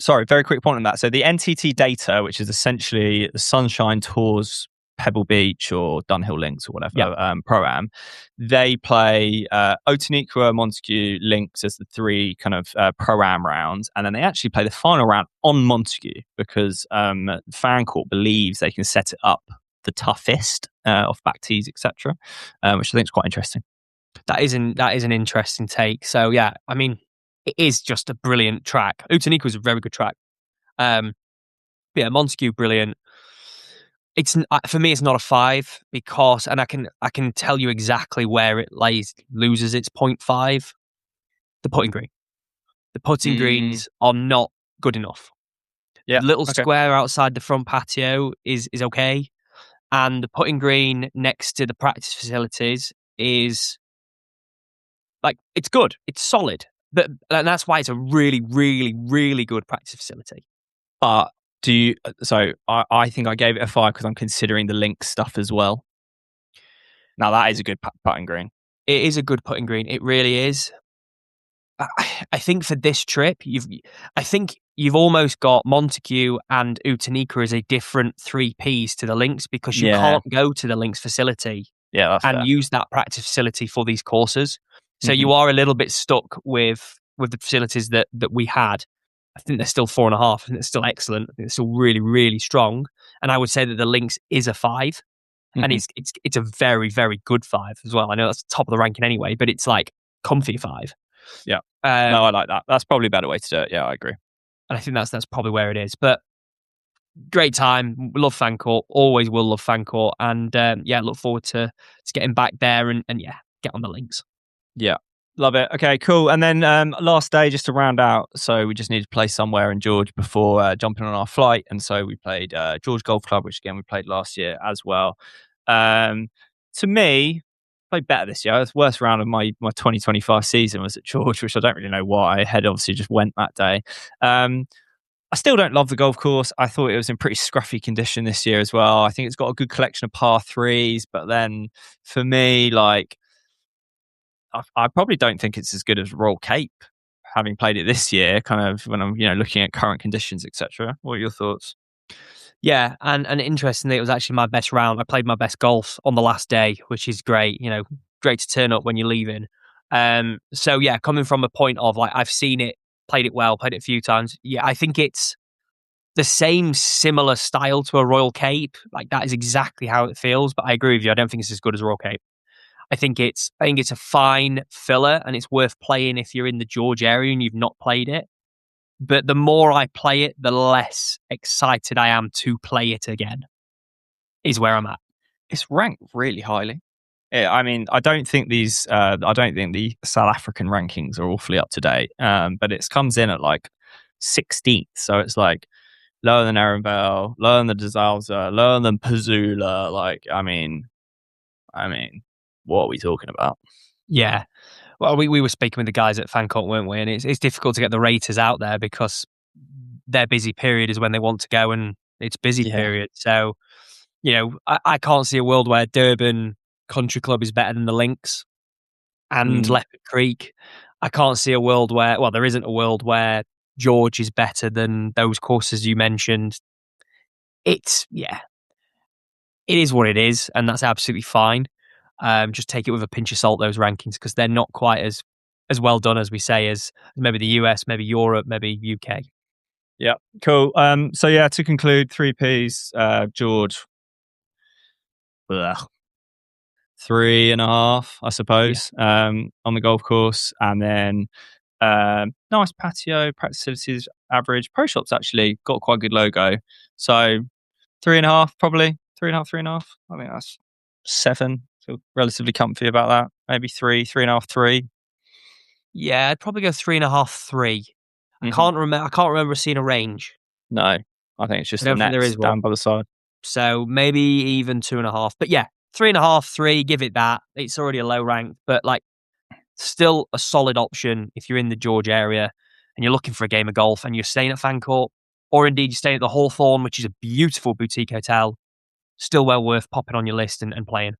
Sorry, very quick point on that. So the NTT data, which is essentially the Sunshine Tours Pebble Beach or Dunhill Links or whatever, Pro-Am, they play Otaniqua, Montague, Links as the 3 kind of Pro-Am rounds, and then they actually play the final round on Montague because Fan Court believes they can set it up the toughest off back tees, etc., which I think is quite interesting. That is an interesting take. So yeah, I mean, it is just a brilliant track. Otaniqua is a very good track. Yeah, Montague, brilliant. It's for me, it's not a 5 because, and I can tell you exactly where it loses its 0.5. the putting green. The putting greens are not good enough. Yeah. The little Okay. square outside the front patio is okay. And the putting green next to the practice facilities is like, it's good. It's solid. And that's why it's a really, really, really good practice facility. But do you? So I think I gave it a 5 because I'm considering the link stuff as well. Now that is a good putting green. It is a good putting green. It really is. I think for this trip, I think you've almost got Montague and Utanika as a different 3Ps to the links, because you can't go to the links facility that's and fair. use that practice facility for these courses. So you are a little bit stuck with the facilities that we had. I think they're still 4.5. I think they're still excellent. I think they're still really, really strong. And I would say that the links is a 5. And it's a very, very good 5 as well. I know that's top of the ranking anyway, but it's like comfy 5. Yeah. No, I like that. That's probably a better way to do it. Yeah, I agree. And I think that's probably where it is. But great time. Love Fancourt. Always will love Fancourt. And look forward to getting back there and get on the links. Yeah. Love it. Okay, cool. And then last day, just to round out. So we just needed to play somewhere in George before jumping on our flight. And so we played George Golf Club, which again, we played last year as well. To me, played better this year. The worst round of my 2025 season was at George, which I don't really know why. Head obviously just went that day. I still don't love the golf course. I thought it was in pretty scruffy condition this year as well. I think it's got a good collection of par threes, but then for me, like, I probably don't think it's as good as Royal Cape, having played it this year, kind of when I'm, looking at current conditions, etc. What are your thoughts? Yeah, and interestingly, it was actually my best round. I played my best golf on the last day, which is great. Great to turn up when you're leaving. So yeah, coming from a point of like, I've seen it, played it well, played it a few times. Yeah, I think it's the same similar style to a Royal Cape. Like, that is exactly how it feels. But I agree with you. I don't think it's as good as Royal Cape. I think it's a fine filler, and it's worth playing if you're in the George area and you've not played it. But the more I play it, the less excited I am to play it again, is where I'm at. It's ranked really highly. Yeah, I mean, I don't think the South African rankings are awfully up to date, but it comes in at like 16th. So it's like lower than Arundel, lower than the Desalza, lower than Pazula. Like, I mean, what are we talking about? Yeah. Well, we were speaking with the guys at Fancourt, weren't we? And it's difficult to get the raters out there because their busy period is when they want to go, and it's busy period. So, I can't see a world where Durban Country Club is better than the Links and Leopard Creek. I can't see a world where, well, there isn't a world where George is better than those courses you mentioned. It is what it is, and that's absolutely fine. Just take it with a pinch of salt, those rankings, because they're not quite as well done as we say as maybe the US, maybe Europe, maybe UK. Yeah, cool. So yeah, to conclude, 3Ps, George, 3.5, I suppose, on the golf course, and then nice patio, practice facilities, average. Pro Shop's actually got quite a good logo, so 3.5 probably, 3.5. I think that's 7. Feel relatively comfy about that. Maybe 3.5, 3. Yeah, I'd probably go 3.5, 3. I can't remember seeing a range. No, I think it's just the nets there is down one by the side. So maybe even 2.5. But yeah, 3.5, 3. Give it that. It's already a low rank, but like, still a solid option if you're in the George area and you're looking for a game of golf and you're staying at Fancourt, or indeed you're staying at the Hawthorn, which is a beautiful boutique hotel. Still well worth popping on your list and playing.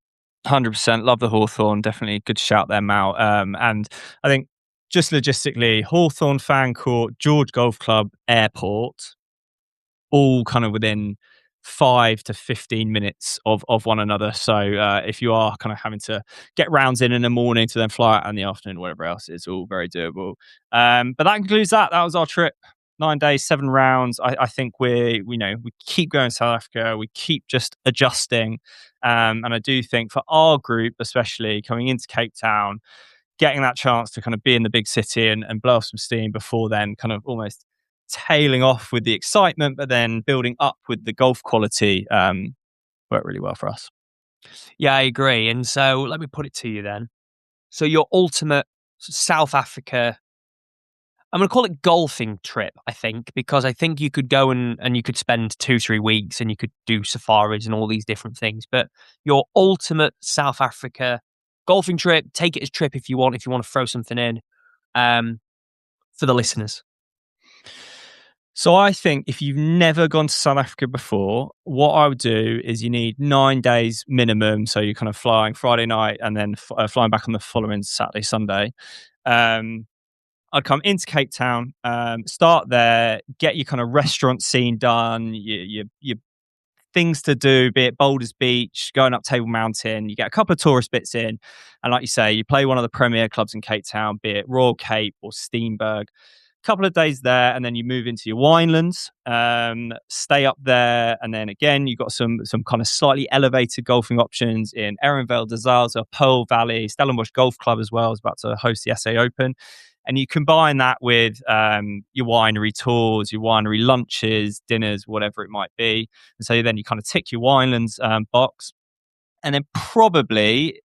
100%. Love the Hawthorn. Definitely good to shout them out. And I think just logistically, Hawthorn, Fancourt, George Golf Club, Airport, all kind of within 5 to 15 minutes of one another. So if you are kind of having to get rounds in the morning to then fly out in the afternoon, whatever else, it's all very doable. But that concludes that. That was our trip. 9 days, 7 rounds. I think we keep going to South Africa. We keep just adjusting. And I do think for our group, especially coming into Cape Town, getting that chance to kind of be in the big city and blow off some steam before then kind of almost tailing off with the excitement, but then building up with the golf quality worked really well for us. Yeah, I agree. And so let me put it to you then. So your ultimate South Africa I'm going to call it golfing trip, I think, because I think you could go and you could spend 2-3 weeks and you could do safaris and all these different things. But your ultimate South Africa golfing trip, take it as trip if you want to throw something in, for the listeners. So I think if you've never gone to South Africa before, what I would do is you need 9 days minimum. So you're kind of flying Friday night and then flying back on the following Saturday, Sunday. I'd come into Cape Town, start there, get your kind of restaurant scene done, your things to do, be it Boulders Beach, going up Table Mountain. You get a couple of tourist bits in. And like you say, you play one of the premier clubs in Cape Town, be it Royal Cape or Steenberg. Couple of days there, and then you move into your winelands, stay up there, and then again you got some kind of slightly elevated golfing options in Ehrenvale, De Zalze, Pearl Valley, Stellenbosch Golf Club as well is about to host the SA Open, and you combine that with your winery tours, your winery lunches, dinners, whatever it might be, and so then you kind of tick your winelands box, and then probably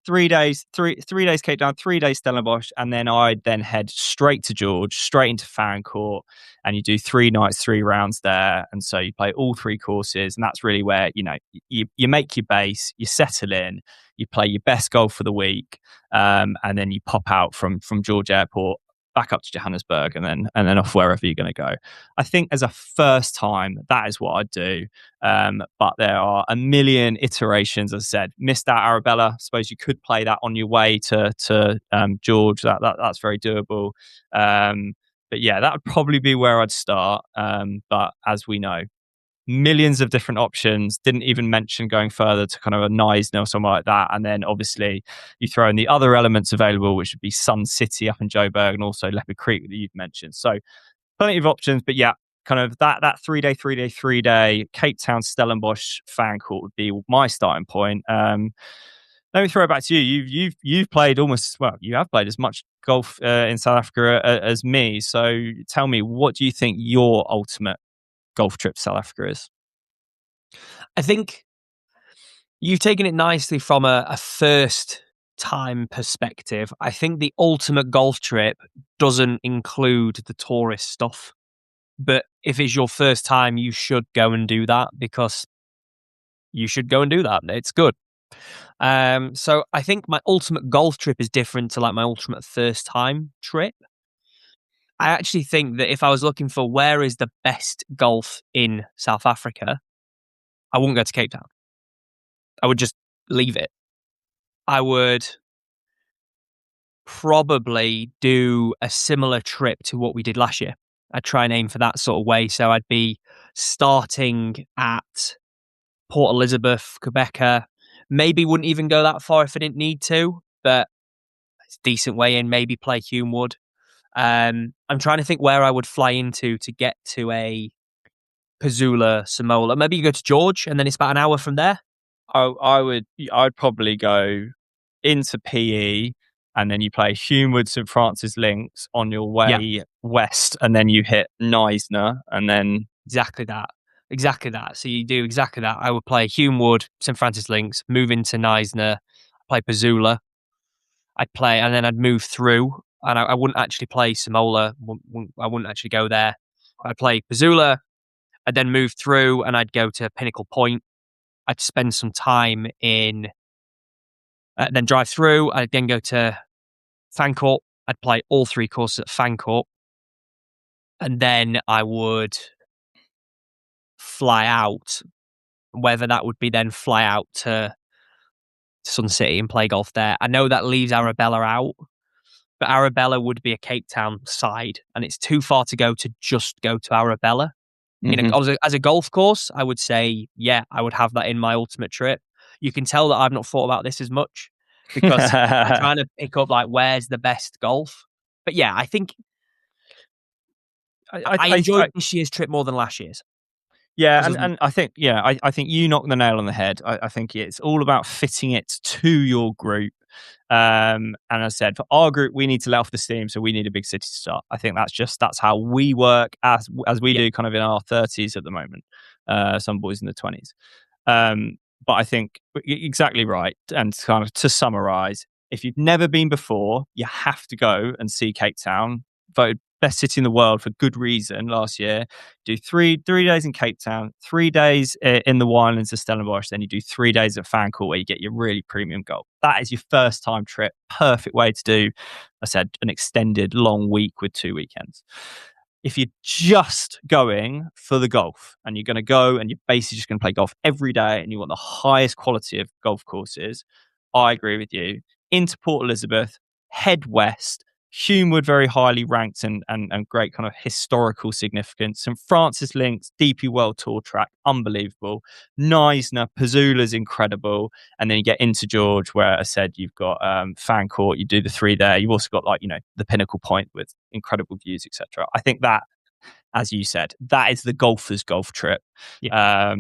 3 days Cape Town, 3 days Stellenbosch, and then I'd then head straight to George, straight into Fancourt, and you do 3 nights, 3 rounds there, and so you play all 3 courses, and that's really where you make your base, you settle in, you play your best golf for the week, and then you pop out from George Airport back up to Johannesburg, and then off wherever you're going to go. I think as a first time, that is what I'd do. But there are a million iterations. As I said, missed out Arabella. Suppose you could play that on your way to George. That's very doable. But yeah, that would probably be where I'd start. But as we know, millions of different options. Didn't even mention going further to kind of a Neisner or somewhere like that. And then obviously you throw in the other elements available, which would be Sun City up in Joburg and also Leopard Creek that you've mentioned. So plenty of options, but yeah, kind of that 3-day Cape Town, Stellenbosch, Fancourt would be my starting point. Let me throw it back to you. You've played you have played as much golf in South Africa as me. So tell me, what do you think your ultimate golf trip to South Africa is? I think you've taken it nicely from a first time perspective. I think the ultimate golf trip doesn't include the tourist stuff. But if it's your first time, you should go and do that, because you should go and do that. It's good. So I think my ultimate golf trip is different to like my ultimate first time trip. I actually think that if I was looking for where is the best golf in South Africa, I wouldn't go to Cape Town. I would just leave it. I would probably do a similar trip to what we did last year. I'd try and aim for that sort of way. So I'd be starting at Port Elizabeth, Quebec. Maybe wouldn't even go that far if I didn't need to, but it's a decent way in. Maybe play Humewood. I'm trying to think where I would fly into to get to a Pazula, Samola. Maybe you go to George and then it's about an hour from there. I'd probably go into PE and then you play Humewood, St Francis Links on your way west, and then you hit Neisner, and then exactly that. So you do exactly that. I would play Humewood, St Francis Links, move into Neisner, play Pazula. I'd play, and then I'd move through. And I wouldn't actually play Samola. I wouldn't actually go there. I'd play Pazula. I'd then move through and I'd go to Pinnacle Point. I'd spend some time in, then drive through. I'd then go to Fancourt. I'd play all 3 courses at Fancourt. And then I would fly out, whether that would be then fly out to Sun City and play golf there. I know that leaves Arabella out. But Arabella would be a Cape Town side, and it's too far to go to just go to Arabella. As a golf course, I would say, yeah, I would have that in my ultimate trip. You can tell that I've not thought about this as much because I'm trying to pick up like where's the best golf. But yeah, I think I enjoyed this year's trip more than last year's. Yeah, and I think I think you knocked the nail on the head. I think it's all about fitting it to your group. And as I said, for our group, we need to let off the steam, so we need a big city to start. I think that's how we work as we do kind of in our 30s at the moment. Some boys in the 20s. But I think exactly right. And kind of to summarize, if you've never been before, you have to go and see Cape Town. Voted best city in the world for good reason last year. Do three days in Cape Town, 3 days in the winelands of Stellenbosch, then you do 3 days at Fancourt where you get your really premium golf. That is your first time trip. Perfect way to do, I said, an extended long week with 2 weekends. If you're just going for the golf and you're going to go and you're basically just going to play golf every day and you want the highest quality of golf courses, I agree with you. Into Port Elizabeth, head west. Humewood, very highly ranked and great kind of historical significance. St Francis Links, DP World Tour track, unbelievable. Neisner, Pazula's incredible. And then you get into George, where I said you've got Fancourt, you do the 3 there. You've also got the Pinnacle Point with incredible views, etc. I think that, as you said, that is the golfer's golf trip. Yeah.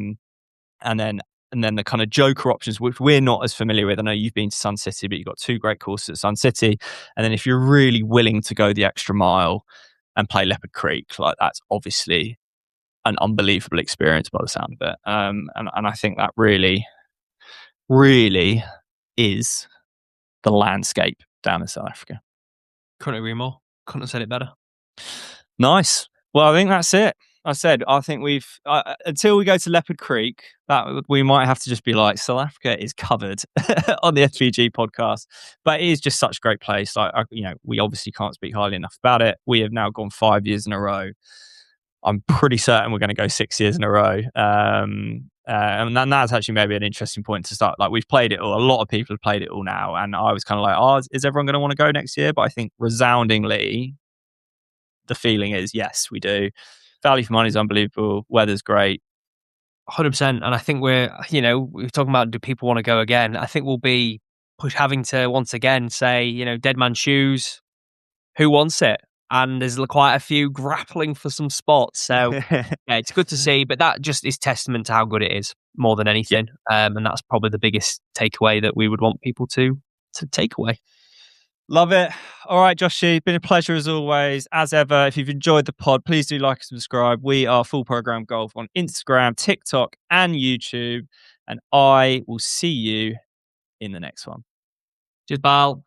And then the kind of joker options, which we're not as familiar with. I know you've been to Sun City, but you've got 2 great courses at Sun City. And then if you're really willing to go the extra mile and play Leopard Creek, that's obviously an unbelievable experience by the sound of it. And I think that really, really is the landscape down in South Africa. Couldn't agree more. Couldn't have said it better. Nice. Well, I think that's it. I think we've until we go to Leopard Creek, that we might have to just be like, South Africa is covered on the FPG podcast, but it is just such a great place. We obviously can't speak highly enough about it. We have now gone 5 years in a row. I'm pretty certain we're going to go 6 years in a row. And that's actually maybe an interesting point to start. We've played it all. A lot of people have played it all now, and I was kind of like, is everyone going to want to go next year? But I think resoundingly, the feeling is yes, we do. Value for money is unbelievable. Weather's great. 100%. And I think we're talking about, do people want to go again? I think we'll be having to once again say, dead man shoes, who wants it? And there's quite a few grappling for some spots. So yeah, it's good to see, but that just is testament to how good it is more than anything. Yeah. And that's probably the biggest takeaway that we would want people to take away. Love it. All right, Joshy, been a pleasure as always. As ever, if you've enjoyed the pod, please do like and subscribe. We are Full Program Golf on Instagram, TikTok, and YouTube. And I will see you in the next one. Cheers, Bal.